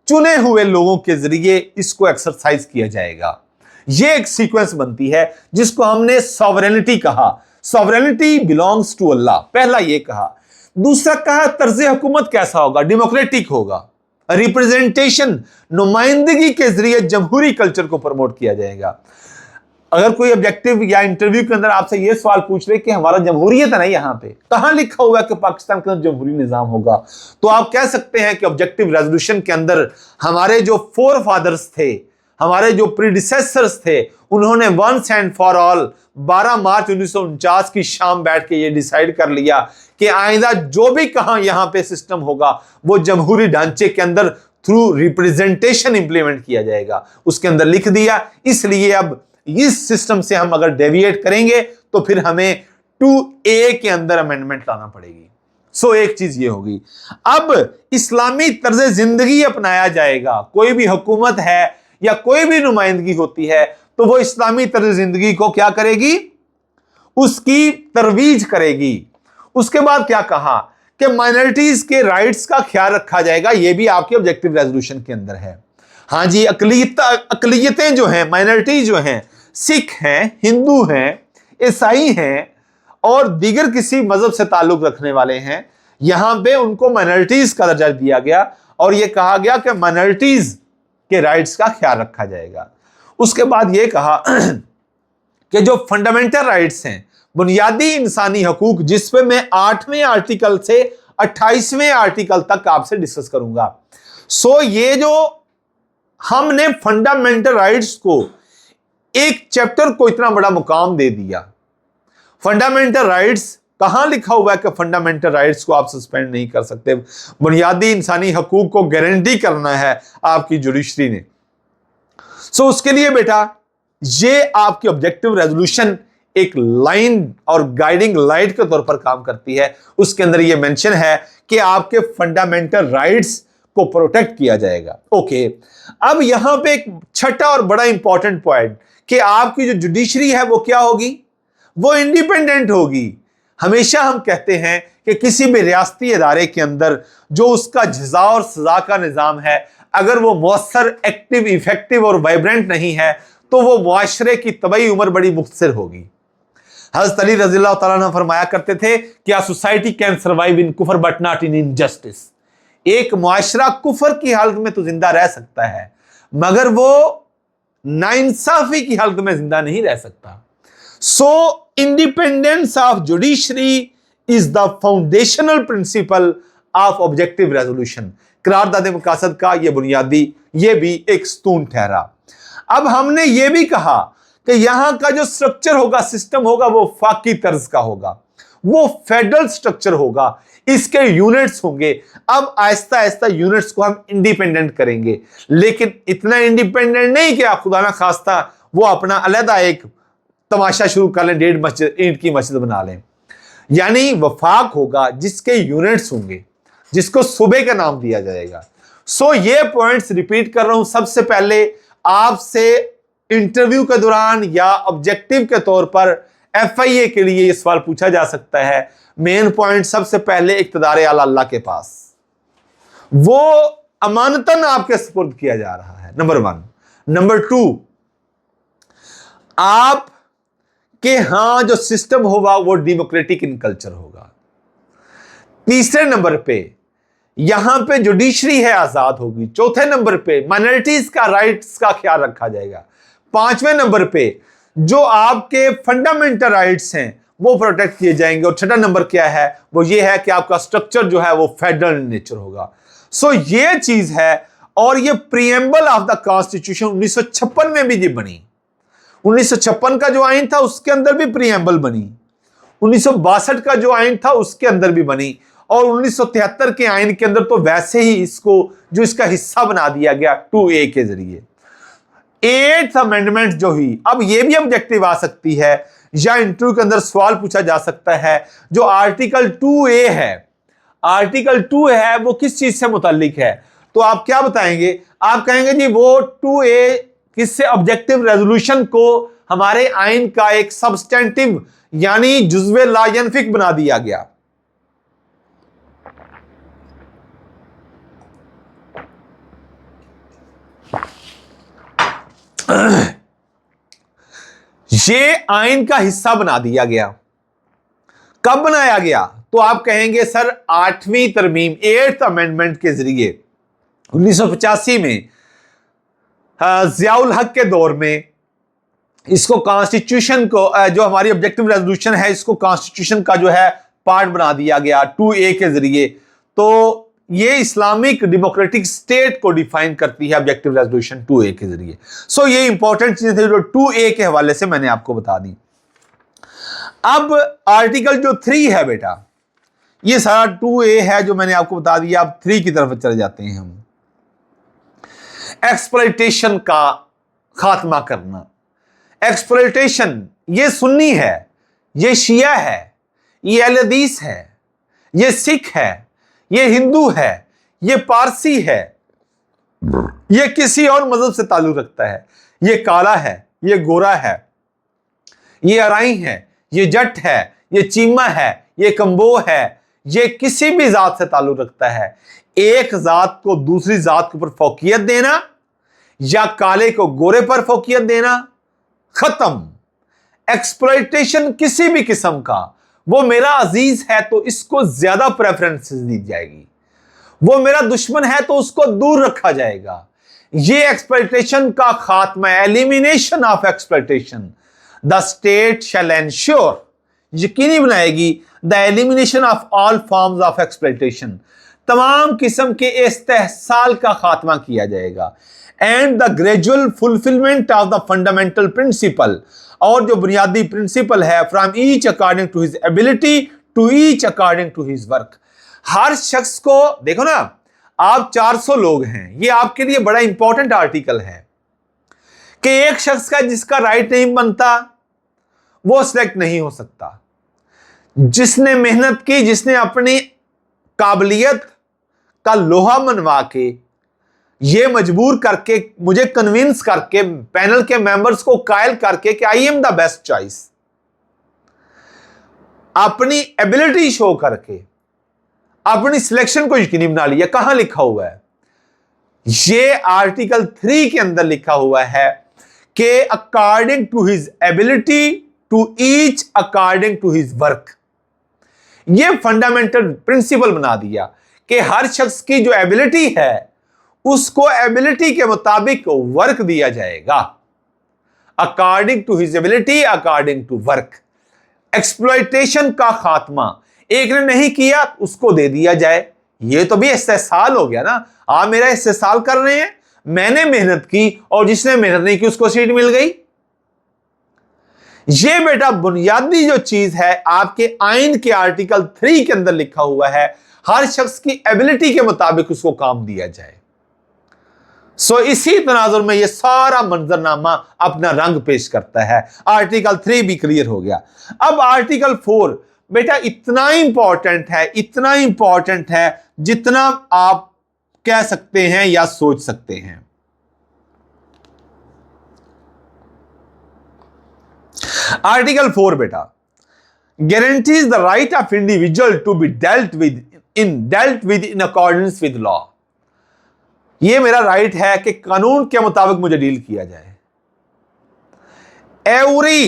चुने हुए लोगों के जरिए इसको एक्सरसाइज किया जाएगा। ये एक सीक्वेंस बनती है जिसको हमने सॉवरेनिटी कहा। सॉवरेनिटी बिलोंग्स टू अल्लाह, पहला ये कहा। दूसरा कहा तर्ज हुकूमत कैसा होगा? डेमोक्रेटिक होगा। रिप्रेजेंटेशन, नुमाइंदगी के जरिए जमहूरी कल्चर को प्रमोट किया जाएगा। अगर कोई ऑब्जेक्टिव या इंटरव्यू के अंदर आपसे यह सवाल पूछ रहे कि हमारा जमहूरियत है ना, यहां पे कहां लिखा हुआ है कि पाकिस्तान के अंदर जमहूरी निजाम होगा, तो आप कह सकते हैं कि ऑब्जेक्टिव रेजोल्यूशन के अंदर हमारे जो फोर फादर्स थे, हमारे जो प्रीडिसेसर्स थे, उन्होंने वंस एंड फॉर ऑल 12 मार्च 1949 की शाम बैठ के ये डिसाइड कर लिया कि आइंदा जो भी कहां यहां पे सिस्टम होगा वो जमहूरी ढांचे के अंदर थ्रू रिप्रेजेंटेशन इंप्लीमेंट किया जाएगा। उसके अंदर लिख दिया। इसलिए अब इस सिस्टम से हम अगर डेविएट करेंगे तो फिर हमें 2A के अंदर अमेंडमेंट लाना पड़ेगी। सो एक चीज ये होगी। अब इस्लामी तर्ज जिंदगी अपनाया जाएगा। कोई भी हुकूमत है या कोई भी नुमाइंदगी होती है तो वो इस्लामी तर्ज जिंदगी को क्या करेगी? उसकी तरवीज करेगी। उसके बाद क्या कहा कि माइनॉरिटीज के राइट्स का ख्याल रखा जाएगा। ये भी आपके ऑब्जेक्टिव रेजोल्यूशन के अंदर है। हाँ जी, अकलियतें जो हैं, माइनॉरिटी जो हैं, सिख हैं, हिंदू हैं, ईसाई हैं और दीगर किसी मजहब से ताल्लुक रखने वाले हैं, यहां पे उनको माइनॉरिटीज का दर्जा दिया गया और यह कहा गया कि माइनॉरिटीज के राइट्स का ख्याल रखा जाएगा। उसके बाद यह कहा कि जो फंडामेंटल राइट्स हैं, बुनियादी इंसानी हकूक, जिसपे मैं 8वें आर्टिकल से 28वें आर्टिकल तक आपसे डिस्कस करूंगा। सो ये जो हमने फंडामेंटल राइट्स को एक चैप्टर को इतना बड़ा मुकाम दे दिया। फंडामेंटल राइट्स कहां लिखा हुआ है कि फंडामेंटल राइट्स को आप सस्पेंड नहीं कर सकते? बुनियादी इंसानी हकूक को गारंटी करना है आपकी जुडिशरी ने। सो उसके लिए बेटा ये आपकी ऑब्जेक्टिव रेजोल्यूशन एक लाइन और गाइडिंग लाइट के तौर पर काम करती है। उसके अंदर यह मेंशन है कि आपके फंडामेंटल राइट्स को प्रोटेक्ट किया जाएगा। ओके, अब यहां पे एक छठा और बड़ा इंपॉर्टेंट पॉइंट कि आपकी जो जुडिशरी है वो क्या होगी? वो इंडिपेंडेंट होगी। हमेशा हम कहते हैं कि किसी भी रियासती इदारे के अंदर जो उसका जज़ा और सजा का निज़ाम है, अगर वो मौसर, एक्टिव, इफेक्टिव और वाइब्रेंट नहीं है तो वो मुआशरे की तबई उम्र बड़ी मुख्तसर होगी। हज़रत अली रज़ियल्लाहु तआला अन्हु फरमाया करते थे कि आ society can survive in Kufar but not in injustice. एक मुआशरा कुफर की हालत में तो जिंदा रह सकता है मगर वो नाइंसाफी की हालत में जिंदा नहीं रह सकता। So independence of judiciary is the foundational principle of objective resolution. करारदाद मकासद का यह बुनियादी, यह भी एक स्तून ठहरा। अब हमने यह भी कहा कि यहां का जो स्ट्रक्चर होगा, सिस्टम होगा, वो फाकी तर्ज का होगा, वो फेडरल स्ट्रक्चर होगा, इसके यूनिट्स होंगे। अब आहिस्ता आहिस्ता यूनिट्स को हम इंडिपेंडेंट करेंगे, लेकिन इतना इंडिपेंडेंट नहीं कि आप खुदा ना खास्ता वो अपना अलग एक तमाशा शुरू कर लें, 1.5 मस्जिद, ईंट की मस्जिद बना लें। यानी वफाक होगा जिसके यूनिट्स होंगे, जिसको सूबे का नाम दिया जाएगा। सो ये पॉइंट्स रिपीट कर रहा हूं। सबसे पहले आपसे इंटरव्यू के दौरान या ऑब्जेक्टिव के तौर पर FIA के लिए यह सवाल पूछा जा सकता है। मेन पॉइंट सबसे पहले इक़्तिदार आला अल्लाह के पास, वो अमानतन आपके सुपुर्द किया जा रहा है, नंबर 1। नंबर 2, आप के हां जो सिस्टम होगा वो डेमोक्रेटिक इन कल्चर होगा। तीसरे नंबर पे यहां पे जुडिशरी है आजाद होगी। चौथे नंबर पे माइनॉरिटीज का राइट्स का ख्याल रखा जाएगा। पांचवें नंबर पे जो आपके फंडामेंटल राइट्स हैं वो प्रोटेक्ट किए जाएंगे। और छठा नंबर क्या है, वो ये है कि आपका स्ट्रक्चर जो है वो फेडरल नेचर होगा। सो ये चीज है। और ये प्रीएम्बल ऑफ द कॉन्स्टिट्यूशन 1956 में भी ये बनी। 1956 का जो आइन था उसके अंदर भी प्रीएम्बल बनी। 1962 का जो आइन था उसके अंदर भी बनी। और 1973 के आइन के अंदर तो वैसे ही इसको जो इसका हिस्सा बना दिया गया 2A के जरिए। 8th अमेंडमेंट जो हुई, अब ये भी ऑब्जेक्टिव आ सकती है या इंटरव्यू के अंदर सवाल पूछा जा सकता है, जो आर्टिकल 2A है, आर्टिकल 2 है वो किस चीज से मुताल्लिक है? तो आप क्या बताएंगे? आप कहेंगे जी वो 2A किससे, ऑब्जेक्टिव रेजोल्यूशन को हमारे आइन का एक सब्सटेंटिव यानी जुज़्वे ला यनफिक बना दिया गया। ये आइन का हिस्सा बना दिया गया। कब बनाया गया? तो आप कहेंगे सर 8वीं तरमीम 8th अमेंडमेंट के जरिए 1985 में ज़ियाउल हक के दौर में इसको कॉन्स्टिट्यूशन को, जो हमारी ऑब्जेक्टिव रेजोल्यूशन है, इसको कॉन्स्टिट्यूशन का जो है पार्ट बना दिया गया 2A के जरिए। तो ये इस्लामिक डेमोक्रेटिक स्टेट को डिफाइन करती है ऑब्जेक्टिव रेजोल्यूशन 2A के जरिए। सो ये इंपॉर्टेंट चीजें थी जो 2A के हवाले से मैंने आपको बता दी। अब आर्टिकल जो 3 है बेटा, ये सारा 2A है जो मैंने आपको बता दिया। अब 3 की तरफ चले जाते हैं हम। एक्सप्लॉयटेशन का खात्मा करना। एक्सप्लॉयटेशन ये सुन्नी है, ये शिया है, ये अहले हदीस है, ये सिख है, ये हिंदू है, ये पारसी है, ये किसी और मजहब से ताल्लुक रखता है, ये काला है, ये गोरा है, ये अराई है, ये जट है, ये चीमा है, ये कंबो है, ये किसी भी जात से ताल्लुक रखता है। एक जात को दूसरी जात के ऊपर फौकियत देना या काले को गोरे पर फौकियत देना, खत्म। एक्सप्लॉयटेशन किसी भी किस्म का, वो मेरा अजीज है तो इसको ज्यादा प्रेफरेंस दी जाएगी, वो मेरा दुश्मन है तो उसको दूर रखा जाएगा। ये एक्सप्लॉयटेशन का खात्मा, elimination of exploitation. The state shall ensure, यकीनी बनाएगी the elimination of all forms of exploitation, तमाम किस्म के इस्तेहसाल का खात्मा किया जाएगा। And the gradual fulfilment of the fundamental principle, और जो बुनियादी प्रिंसिपल है, from each according to his ability to each according to his work. हर शख्स को, देखो ना, आप 400 लोग हैं, ये आपके लिए बड़ा इंपॉर्टेंट आर्टिकल है कि एक शख्स का जिसका राइट नहीं बनता वो सिलेक्ट नहीं हो सकता। जिसने मेहनत की, जिसने अपनी काबिलियत का लोहा मनवा के, ये मजबूर करके, मुझे कन्विंस करके, पैनल के मेंबर्स को कायल करके कि I am the best choice, अपनी एबिलिटी शो करके अपनी सिलेक्शन को यकीनी बना लिया। कहां लिखा हुआ है? ये आर्टिकल 3 के अंदर लिखा हुआ है कि according to his ability to each according to his work. ये फंडामेंटल प्रिंसिपल बना दिया कि हर शख्स की जो एबिलिटी है उसको एबिलिटी के मुताबिक वर्क दिया जाएगा। According to his ability, according to work. Exploitation का खात्मा, एक ने नहीं किया उसको दे दिया जाए। ये तो भी इस्तेहसाल हो गया ना, आप मेरा इस्तेहसाल कर रहे हैं। मैंने मेहनत की और जिसने मेहनत नहीं की उसको सीट मिल गई। ये बेटा बुनियादी जो चीज है आपके आइन के आर्टिकल 3 के अंदर लिखा हुआ है, हर शख्स की एबिलिटी के मुताबिक उसको काम दिया जाए। सो इसी तनाजुर में ये सारा मंजरनामा अपना रंग पेश करता है। आर्टिकल 3 भी क्लियर हो गया। अब आर्टिकल 4 बेटा इतना इंपॉर्टेंट है, इतना इंपॉर्टेंट है जितना आप कह सकते हैं या सोच सकते हैं। आर्टिकल 4 बेटा guarantees the right of individual to be dealt with in accordance with law। ये मेरा राइट है कि कानून के मुताबिक मुझे डील किया जाए। Every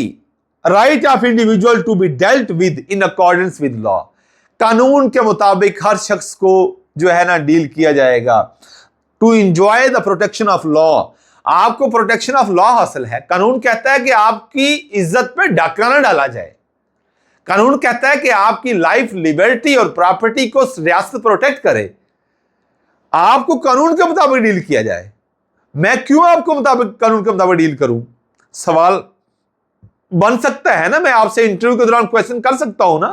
right of individual to be dealt with in accordance with law। कानून के मुताबिक हर शख्स को जो है ना डील किया जाएगा। To enjoy the protection of law, आपको प्रोटेक्शन ऑफ लॉ हासिल है। कानून कहता है कि आपकी इज्जत पे डाका ना डाला जाए। कानून कहता है कि आपकी लाइफ, लिबर्टी और प्रॉपर्टी को रियासत प्रोटेक्ट करे। आपको कानून के मुताबिक डील किया जाए। मैं क्यों आपको मुताबिक कानून के मुताबिक डील करूं? सवाल बन सकता है ना, मैं आपसे इंटरव्यू के दौरान क्वेश्चन कर सकता हूं ना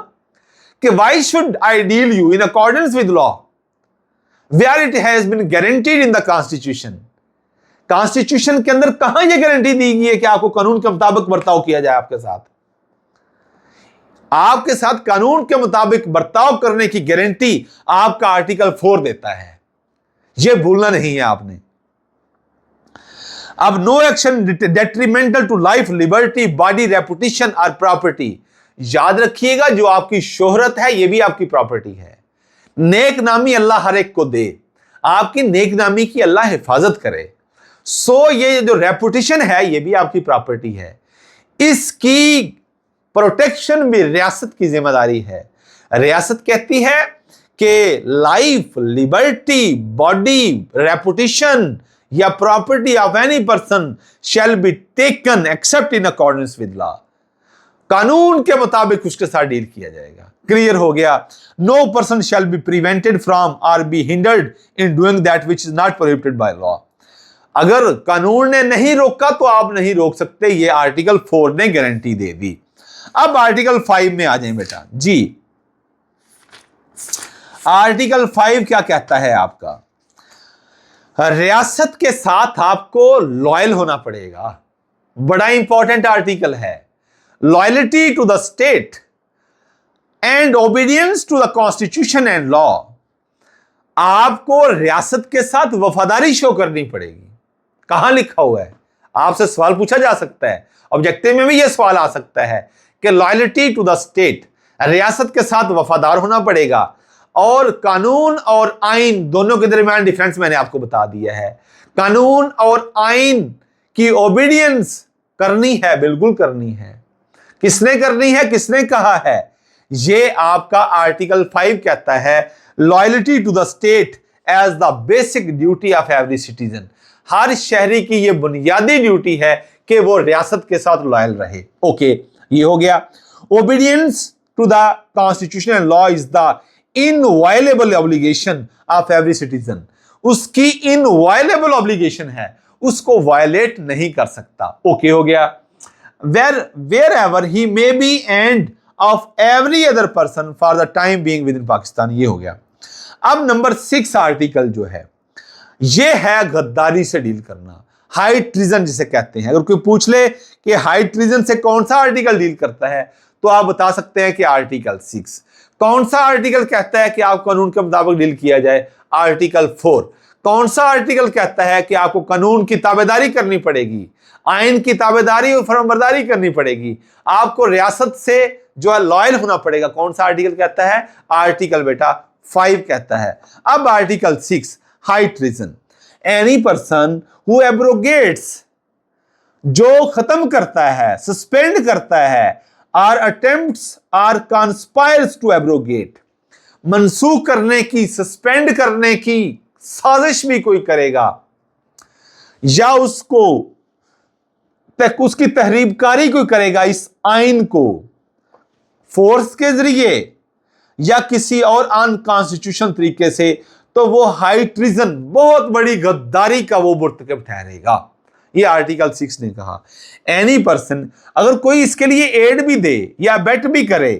कि why should I deal you in accordance with law where it has been guaranteed in the constitution. Constitution के अंदर कहां यह गारंटी दी गई है कि आपको कानून के मुताबिक बर्ताव किया जाए? आपके साथ कानून के मुताबिक बर्ताव करने की गारंटी आपका आर्टिकल 4 देता है। यह भूलना नहीं है आपने। अब no action detrimental to life, liberty, body, reputation और प्रॉपर्टी। याद रखिएगा, जो आपकी शोहरत है यह भी आपकी प्रॉपर्टी है। नेक नामी अल्लाह हर एक को दे, आपकी नेक नामी की अल्लाह हिफाजत करे। सो ये जो रेपुटेशन है यह भी आपकी प्रॉपर्टी है, इसकी प्रोटेक्शन भी रियासत की जिम्मेदारी है। रियासत कहती है कि लाइफ, लिबर्टी, बॉडी, रेपुटेशन या property of any person shall be taken accept in accordance with law. कानून के मुताबिक उसके साथ डील किया जाएगा। क्लियर हो गया? No person shall be prevented from or be hindered in doing that which is not prohibited by law. अगर कानून ने नहीं रोका तो आप नहीं रोक सकते, ये आर्टिकल 4 ने गारंटी दे दी। अब आर्टिकल 5 में आ जाए बेटा जी। आर्टिकल 5 क्या कहता है? आपका रियासत के साथ आपको लॉयल होना पड़ेगा। बड़ा इंपॉर्टेंट आर्टिकल है। Loyalty to the state and obedience to the constitution and law. आपको रियासत के साथ वफादारी शो करनी पड़ेगी। कहां लिखा हुआ है? आपसे सवाल पूछा जा सकता है, ऑब्जेक्टिव में भी यह सवाल आ सकता है कि लॉयल्टी टू द स्टेट, रियासत के साथ वफादार होना पड़ेगा। और कानून और आइन दोनों के दरमियान डिफरेंस मैंने आपको बता दिया है। कानून और आइन की ओबीडियंस करनी है, बिल्कुल करनी है। किसने करनी है, किसने कहा है? ये आपका आर्टिकल 5 कहता है loyalty to the state as the basic duty of every citizen. हर शहरी की यह बुनियादी ड्यूटी है कि वो रियासत के साथ लॉयल रहे। ओके, ये हो गया। Obedience to the constitution and law is the inviolable obligation of every citizen. उसकी इनवायलेबल ऑब्लिगेशन है, उसको वायलेट नहीं कर सकता। ओके हो गया। Wherever he may be and of every other person for the time being within Pakistan. ये हो गया। अब नंबर 6 आर्टिकल जो है ये है गद्दारी से डील करना, हाई ट्रीजन जिसे कहते हैं। अगर कोई पूछ ले कि हाई ट्रीजन से कौन सा आर्टिकल डील करता है तो आप बता सकते हैं कि आर्टिकल 6। कौन सा आर्टिकल कहता है कि आप कानून के मुताबिक डील किया जाए? आर्टिकल 4। कौन सा आर्टिकल कहता है कि आपको कानून की ताबेदारी करनी पड़ेगी, आइन की ताबेदारी और फरमाबरदारी करनी पड़ेगी, आपको रियासत से जो है लॉयल होना पड़ेगा? कौन सा आर्टिकल कहता है? आर्टिकल बेटा 5 कहता है। अब article 6 high treason. Any person who abrogates, जो खत्म करता है, सस्पेंड करता है, और अटेम्प्ट्स और कॉन्स्पायर्स टू एब्रोगेट, मनसूख करने की, सस्पेंड करने की साजिश भी कोई करेगा या उसकी तहरीबकारी कोई करेगा इस आइन को फोर्स के जरिए या किसी और अनकॉन्स्टिट्यूशन तरीके से, तो वो हाई ट्रीजन, बहुत बड़ी गद्दारी का वो मुर्तकब ठहरेगा। ये आर्टिकल 6 ने कहा। एनी पर्सन, अगर कोई इसके लिए एड भी दे या बेट भी करे,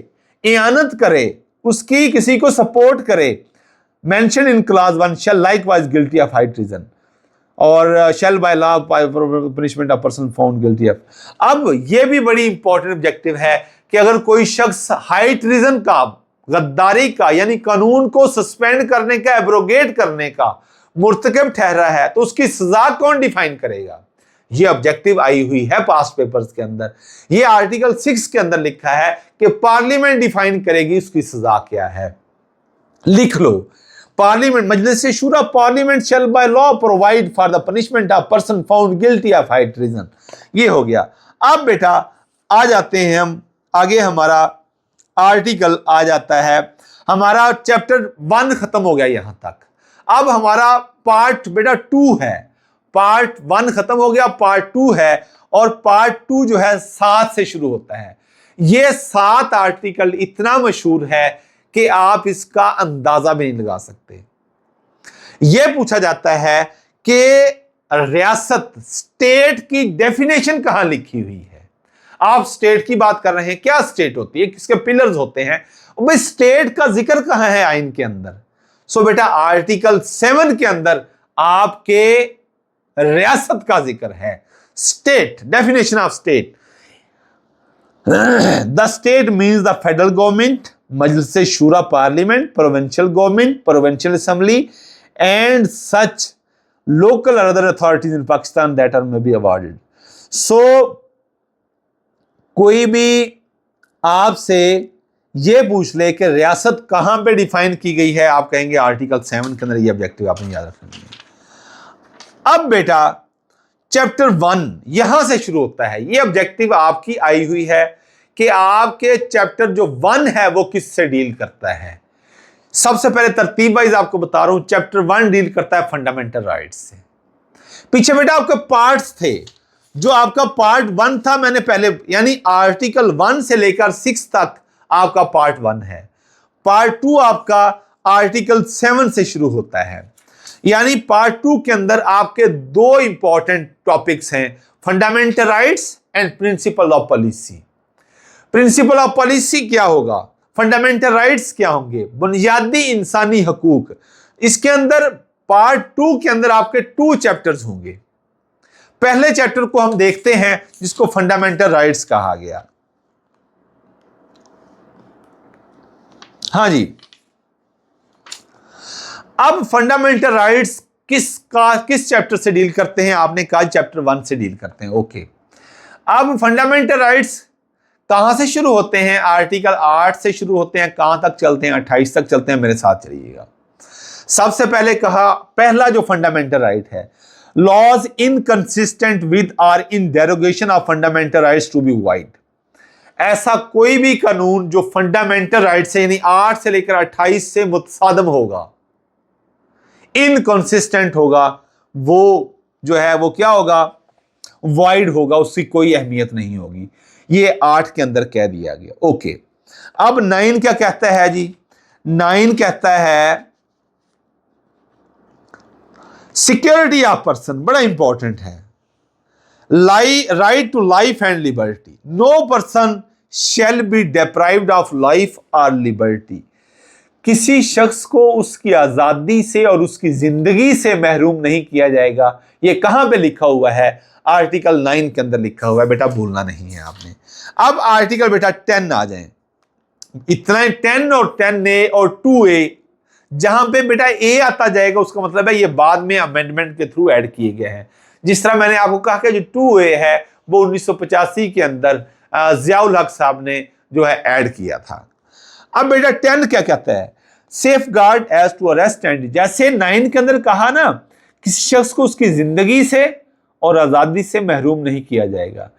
इयानत करे, उसकी किसी को सपोर्ट करे, mention in clause 1 shall likewise guilty of high treason और shall by law punishment of person found guilty of. अब यह भी बड़ी इंपॉर्टेंट ऑब्जेक्टिव है कि अगर कोई शख्स हाई ट्रीजन का, गद्दारी का, यानी कानून को सस्पेंड करने का, एब्रोगेट करने का मुर्तकब ठहरा है तो उसकी सजा कौन डिफाइन करेगा? ये ऑब्जेक्टिव आई हुई है पास्ट पेपर्स के अंदर। ये आर्टिकल 6 के अंदर लिखा है कि पार्लियामेंट डिफाइन करेगी उसकी सजा क्या है। लिख लो, parliament, Majlis Shura parliament shall by law provide for the punishment of person found guilty of high treason. ये हो गया। अब बेटा आ जाते हैं हम आगे, हमारा आर्टिकल आ जाता है हमारा चैप्टर 1 खत्म हो गया यहां तक। अब हमारा पार्ट बेटा 2 है। पार्ट 1 खत्म हो गया, पार्ट 2 है, और पार्ट 2 जो है 7 से शुरू होता है। ये 7 आर्टिकल इतना मशहूर है कि आप इसका अंदाजा भी नहीं लगा सकते। यह पूछा जाता है कि रियासत, स्टेट की डेफिनेशन कहां लिखी हुई है। आप स्टेट की बात कर रहे हैं, क्या स्टेट होती है, किसके पिलर्स होते हैं, भाई स्टेट का जिक्र कहां है आइन के अंदर। सो बेटा आर्टिकल 7 के अंदर आपके रियासत का जिक्र है। State, definition of state, the state means the federal government, Majlis Shura parliament, provincial government, provincial assembly and such local or other authorities in Pakistan that are may be awarded. So कोई भी आपसे ये पूछ ले कि रियासत कहां पे डिफाइन की गई है, आप कहेंगे आर्टिकल 7 के अंदर। ये ऑब्जेक्टिव आपने याद रखना है। अब बेटा चैप्टर 1 यहां से शुरू होता है। ये ऑब्जेक्टिव आपकी आई हुई है कि आपके चैप्टर जो 1 है वो किससे डील करता है। सबसे पहले तरतीब वाइज आपको बता रहा हूं, चैप्टर 1 डील करता है फंडामेंटल राइट्स से। पीछे बेटा आपके पार्ट्स थे, जो आपका पार्ट 1 था, मैंने पहले यानी आर्टिकल 1 से लेकर 6 तक आपका पार्ट 1 है। पार्ट 2 आपका आर्टिकल 7 से शुरू होता है। यानी पार्ट 2 के अंदर आपके 2 इंपॉर्टेंट टॉपिक्स हैं, fundamental rights and principle of policy. Principle of policy क्या होगा, फंडामेंटल राइट्स क्या होंगे, बुनियादी इंसानी हकूक। इसके अंदर पार्ट 2 के अंदर आपके 2 चैप्टर्स होंगे। पहले चैप्टर को हम देखते हैं जिसको फंडामेंटल राइट्स कहा गया। हां जी, अब फंडामेंटल राइट्स किस चैप्टर से डील करते हैं, आपने कहा चैप्टर 1 से डील करते हैं। ओके, अब फंडामेंटल राइट्स कहां से शुरू होते हैं, आर्टिकल 8 से शुरू होते हैं, कहां तक चलते हैं, 28 तक चलते हैं, मेरे साथ चलिएगा। सबसे पहले कहा, पहला जो फंडामेंटल राइट है, laws inconsistent with or in derogation of fundamental rights to be void. ऐसा कोई भी कानून जो फंडामेंटल राइट से यानी 8 से लेकर 28 से मुतसादम होगा, इनकंसिस्टेंट होगा, वो जो है वो क्या होगा, वाइड होगा, उसकी कोई अहमियत नहीं होगी। ये 8 के अंदर कह दिया गया। ओके, अब 9 क्या कहता है जी, 9 कहता है सिक्योरिटी ऑफ पर्सन, बड़ा इंपॉर्टेंट है। Right to life and liberty, no person shall be deprived of life और लिबर्टी। किसी शख्स को उसकी आजादी से और उसकी जिंदगी से महरूम नहीं किया जाएगा। ये कहां पे लिखा हुआ है, आर्टिकल 9 के अंदर लिखा हुआ है, बेटा भूलना नहीं है आपने। अब आर्टिकल बेटा 10 आ जाए, इतना 10 और 10A और 2A, जहां पे बेटा A आता जाएगा उसका मतलब है ये बाद में अमेंडमेंट के थ्रू ऐड किए गए हैं। जिस तरह मैंने आपको कहा कि जो 2A है वो 1985 के अंदर जियाउल हक साहब ने जो है ऐड किया था। अब बेटा 10 क्या कहता है, safeguard as to arrest and, जैसे 9 के अंदर कहा ना, किसी शख्स को उसकी जिंदगी से और आजादी से महरूम नहीं किया जाएगा,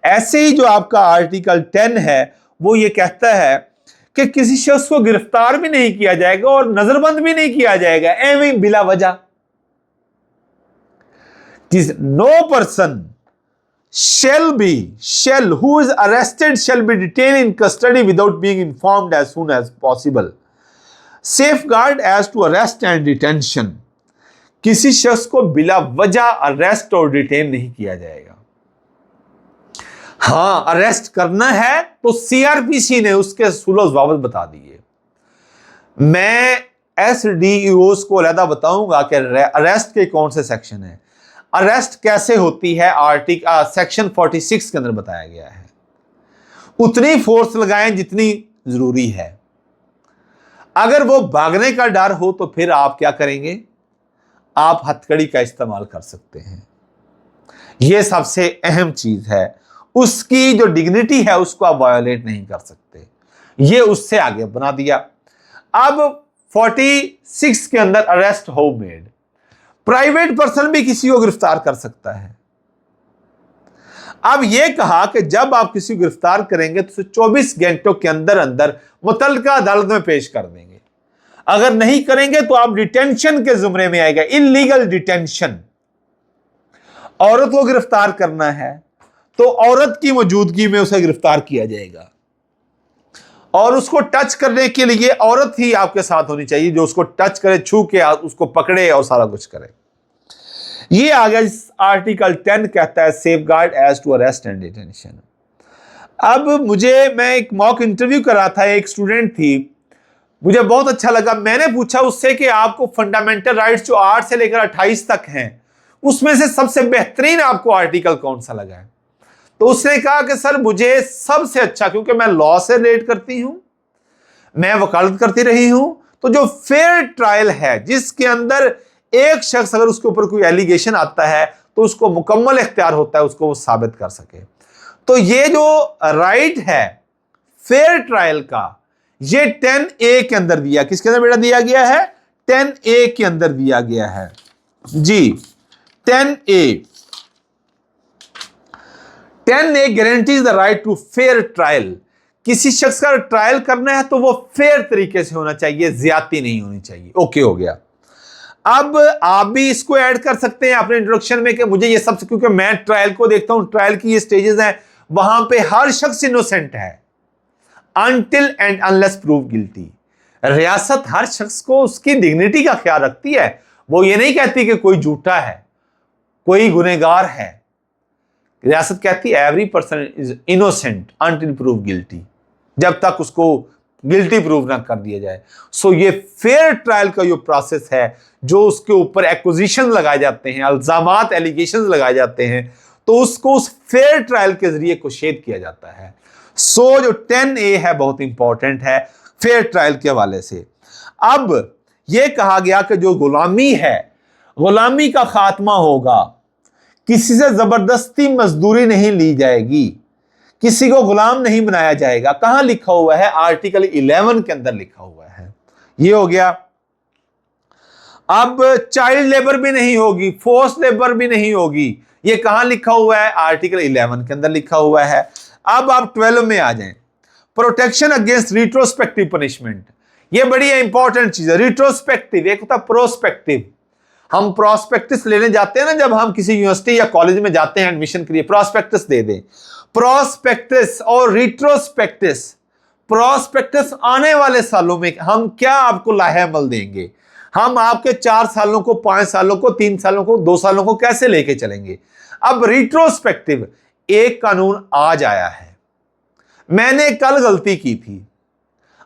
ऐसे ही जो आपका आर्टिकल 10 है वो ये कहता है कि किसी शख्स को गिरफ्तार भी नहीं किया जाएगा और नजरबंद भी नहीं किया जाएगा एवं बिला वजह। No person shall who is arrested shall be detained in custody without being informed as soon as possible. Safeguard as to arrest and detention, किसी शख्स को बिला वजह अरेस्ट और डिटेन नहीं किया जाएगा। हां, अरेस्ट करना है तो सीआरपीसी ने उसके असूल और ज़वाबित बता दिए। मैं एसडीईओस को अलहदा बताऊंगा कि अरेस्ट के कौन से सेक्शन है, अरेस्ट कैसे होती है, आर्टिकल सेक्शन 46 के अंदर बताया गया है। उतनी फोर्स लगाएं जितनी जरूरी है। अगर वो भागने का डर हो तो फिर आप क्या करेंगे, आप हथकड़ी का इस्तेमाल कर सकते हैं। यह सबसे अहम चीज है, उसकी जो डिग्निटी है उसको आप वायोलेट नहीं कर सकते। यह उससे आगे बना दिया। अब 46 के अंदर arrest home made, private person भी किसी को गिरफ्तार कर सकता है। अब यह कहा कि जब आप किसी को गिरफ्तार करेंगे तो 24 घंटों के अंदर अंदर मुतल्लिका अदालत में पेश कर देंगे। अगर नहीं करेंगे तो आप डिटेंशन के जुमरे में आएगा, इलीगल डिटेंशन। औरत को गिरफ्तार करना है तो औरत की मौजूदगी में उसे गिरफ्तार किया जाएगा, और उसको टच करने के लिए औरत ही आपके साथ होनी चाहिए, जो उसको टच करे, छू के उसको पकड़े और सारा कुछ करे। ये आ गया आर्टिकल 10 कहता है safeguard as to arrest and detention. अब मैं एक मॉक इंटरव्यू कर रहा था, एक स्टूडेंट थी, मुझे बहुत अच्छा लगा। मैंने पूछा उससे कि आपको फंडामेंटल राइट्स जो 8 से लेकर 28 तक हैं, उसमें से सबसे बेहतरीन आपको आर्टिकल कौन सा लगा है? तो उसने कहा कि सर मुझे सबसे अच्छा, क्योंकि मैं लॉ से रिलेट करती हूं, मैं वकालत करती रही हूं, तो जो फेयर ट्रायल है, जिसके अंदर एक शख्स अगर उसके ऊपर कोई एलिगेशन आता है तो उसको मुकम्मल इख्तियार होता है उसको वो साबित कर सके। तो ये जो राइट है फेयर ट्रायल का, ये 10A के अंदर दिया, किसके अंदर बेटा दिया गया है? 10A के अंदर दिया गया है जी। 10A guarantees the right to fair trial. किसी शख्स का ट्रायल करना है तो वो फेयर तरीके से होना चाहिए, ज्यादती नहीं होनी चाहिए। ओके हो गया। अब आप भी इसको ऐड कर सकते हैं अपने इंट्रोडक्शन में कि मुझे ये सब, क्योंकि मैं ट्रायल को देखता हूं, ट्रायल की ये स्टेजेस हैं, वहां पे हर शख्स इनोसेंट है until and unless prove guilty. रियासत हर शख्स को उसकी डिग्निटी का ख्याल रखती है, वो ये नहीं कहती कि कोई झूठा है, कोई गुनहगार है। रियासत कहती है every person is innocent until prove guilty, जब तक उसको गिल्टी प्रूव ना कर दिया जाए। सो ये फेयर ट्रायल का जो प्रोसेस है, जो उसके ऊपर एक्विजिशन लगाए जाते हैं, अल्जामात एलिगेशंस लगाए जाते हैं, तो उसको उस फेयर ट्रायल के जरिए कुशेद किया जाता है। सो जो 10A है बहुत इंपॉर्टेंट है फेयर ट्रायल के हवाले से। अब यह कहा गया कि जो गुलामी है, गुलामी का खात्मा होगा, किसी से जबरदस्ती मजदूरी नहीं ली जाएगी, किसी को गुलाम नहीं बनाया जाएगा। कहां लिखा हुआ है? आर्टिकल 11 के अंदर लिखा हुआ है। ये हो गया। अब चाइल्ड लेबर भी नहीं होगी, फोर्स लेबर भी नहीं होगी, ये कहां लिखा हुआ है? आर्टिकल 11 के अंदर लिखा हुआ है। अब आप 12 में आ जाएं, प्रोटेक्शन अगेंस्ट रिट्रोस्पेक्टिव पनिशमेंट। ये बड़ी इंपॉर्टेंट चीज है। रिट्रोस्पेक्टिव एक होता है प्रोस्पेक्टिव। हम प्रोस्पेक्टस लेने जाते हैं ना, जब हम किसी यूनिवर्सिटी या कॉलेज में जाते हैं एडमिशन के लिए, प्रोस्पेक्टस दे दें। प्रोस्पेक्टस और रिट्रोस्पेक्टस, प्रोस्पेक्टस आने वाले सालों में हम क्या आपको लाहेअमल देंगे, हम आपके 4 सालों को, 5 सालों को, 3 सालों को, 2 सालों को कैसे लेके चलेंगे। अब रिट्रोस्पेक्टिव एक कानून आज आया है, मैंने कल गलती की थी,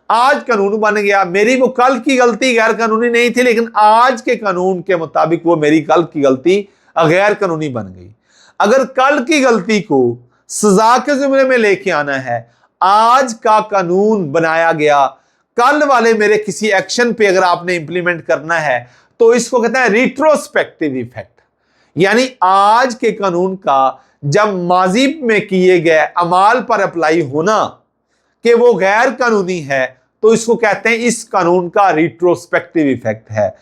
आज कानून बन गया। मेरी वो कल की गलती गैर कानूनी नहीं थी, लेकिन आज के कानून के मुताबिक वो मेरी कल की गलती गैर कानूनी बन गई। अगर कल की गलती को सजा के जुमरे में लेके आना है, आज का कानून बनाया गया, कल वाले मेरे किसी एक्शन पे अगर आपने इंप्लीमेंट करना है, तो इसको कहते हैं रिट्रोस्पेक्टिव इफेक्ट। यानी आज के कानून का जब माजी में किए गए अमाल पर अप्लाई होना कि वो गैर कानूनी है, तो इसको कहते हैं इस कानून का रिट्रोस्पेक्टिव इफेक्ट है।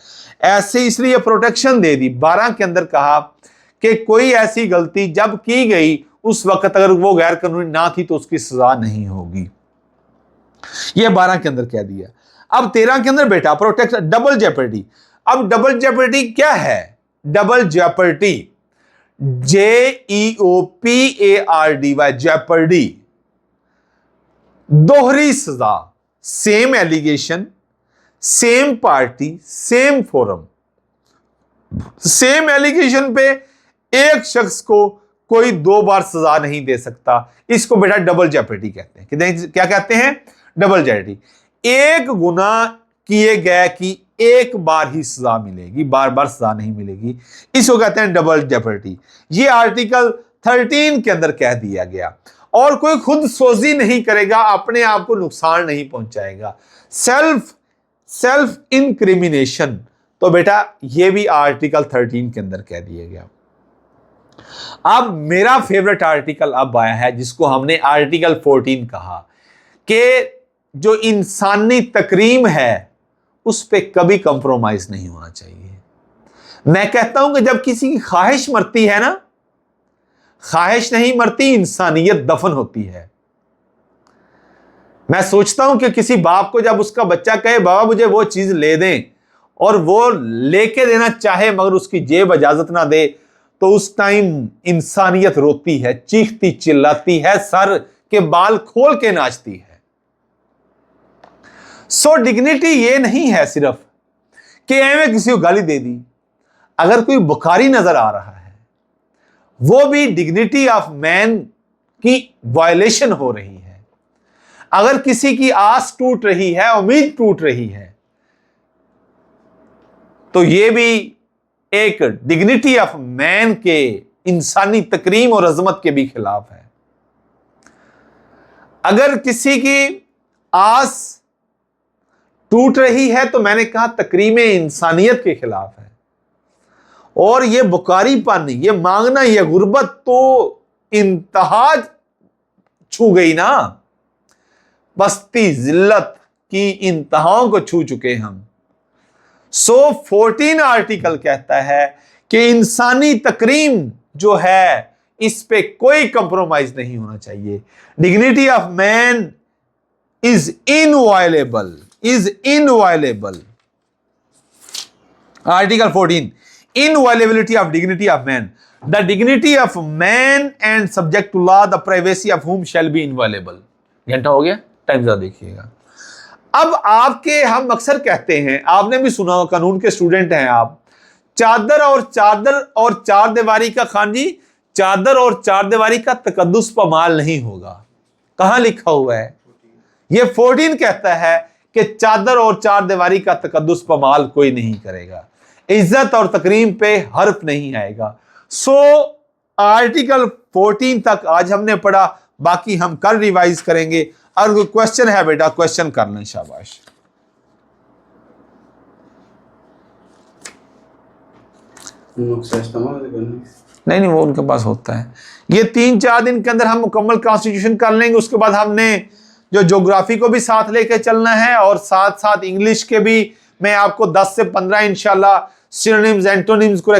ऐसे इसलिए प्रोटेक्शन दे दी। 12 के अंदर कहा कि कोई ऐसी गलती जब की गई उस वक्त अगर वो गैर कानूनी ना थी तो उसकी सजा नहीं होगी। ये 12 के अंदर कह दिया। अब 13 के अंदर बेटा प्रोटेक्शन डबल जेपर्डी। अब डबल जेपर्डी क्या है? डबल जेपर्डी, JEOPARDY, जेपर्डी, दोहरी सजा, same allegation, same party, same forum. Same allegation पे एक शख्स को कोई 2 बार सजा नहीं दे सकता। इसको बेटा डबल जेपर्डी कहते हैं। क्या कहते हैं? Double Jeopardy. एक गुनाह किए गए की एक बार ही सजा मिलेगी, बार बार सजा नहीं मिलेगी। इसको कहते हैं डबल जेपर्डी। ये आर्टिकल 13 के अंदर कह दिया गया। और कोई खुद सोजी नहीं करेगा, अपने आप को नुकसान नहीं पहुंचाएगा। सेल्फ इनक्रिमिनेशन, तो बेटा ये भी आर्टिकल 13 के अंदर कह दिया गया। अब मेरा फेवरेट आर्टिकल अब आया है, जिसको हमने आर्टिकल 14 कहा, कि जो इंसानी तकरीम है उस पे कभी कंप्रोमाइज नहीं होना चाहिए। मैं कहता हूं कि जब किसी की ख्वाहिश मरती है ना, ख्वाहिश नहीं मरती, इंसानियत दफन होती है। मैं सोचता हूं कि किसी बाप को जब उसका बच्चा कहे बाबा मुझे वो चीज ले दें, और वो लेके देना चाहे मगर उसकी जेब इजाजत ना दे, तो उस टाइम इंसानियत रोती है, चीखती चिल्लाती है, सर के बाल खोल के नाचती है। सो डिग्निटी ये नहीं है सिर्फ कि एवं किसी को गाली दे दी। अगर कोई बुखारी नजर आ रहा है, वो भी डिग्निटी ऑफ मैन की वायलेशन हो रही है। अगर किसी की आस टूट रही है, उम्मीद टूट रही है, तो ये भी एक डिग्निटी ऑफ मैन के, इंसानी तकरीम और अजमत के भी खिलाफ है। अगर किसी की आस टूट रही है तो मैंने कहा तकरीम इंसानियत के खिलाफ है। और ये बुकारीपन, ये मांगना, ये गुर्बत तो इंतहा छू गई ना, पस्ती जिल्लत की इंतहाओं को छू चुके हम। सो 14 आर्टिकल कहता है कि इंसानी तकरीम जो है इस पे कोई कंप्रोमाइज नहीं होना चाहिए। Dignity of man is inviolable, Article 14, inviolability of dignity of man. The dignity of man and subject to law, the privacy of whom shall be inviolable. घंटा हो गया, टाइम ज्यादा देखिएगा। अब आपके, हम अक्सर कहते हैं, आपने भी सुना हो, कानून के स्टूडेंट हैं आप, चादर और चार दीवारी का, खान जी, चादर और चार दीवारी का तकद्दुस पमाल नहीं होगा। कहां लिखा हुआ है? ये 14 कहता है कि चादर और चार दीवारी का तकद्दुस पमाल कोई नहीं करेगा, इज्जत और तकरीम पे हर्फ नहीं आएगा। सो आर्टिकल 14 तक आज हमने पढ़ा, बाकी हम कल रिवाइज करेंगे। और कोई क्वेश्चन है बेटा, क्वेश्चन कर लें, शाबाश। नहीं, वो उनके पास होता है। ये 3-4 दिन के अंदर हम मुकम्मल कॉन्स्टिट्यूशन कर लेंगे। उसके बाद हमने जो ज्योग्राफी को भी साथ लेके चलना है, और साथ साथ इंग्लिश के भी मैं आपको 10 से 15 इंशाल्लाह सिनोनिम्स एंटोनिम्स को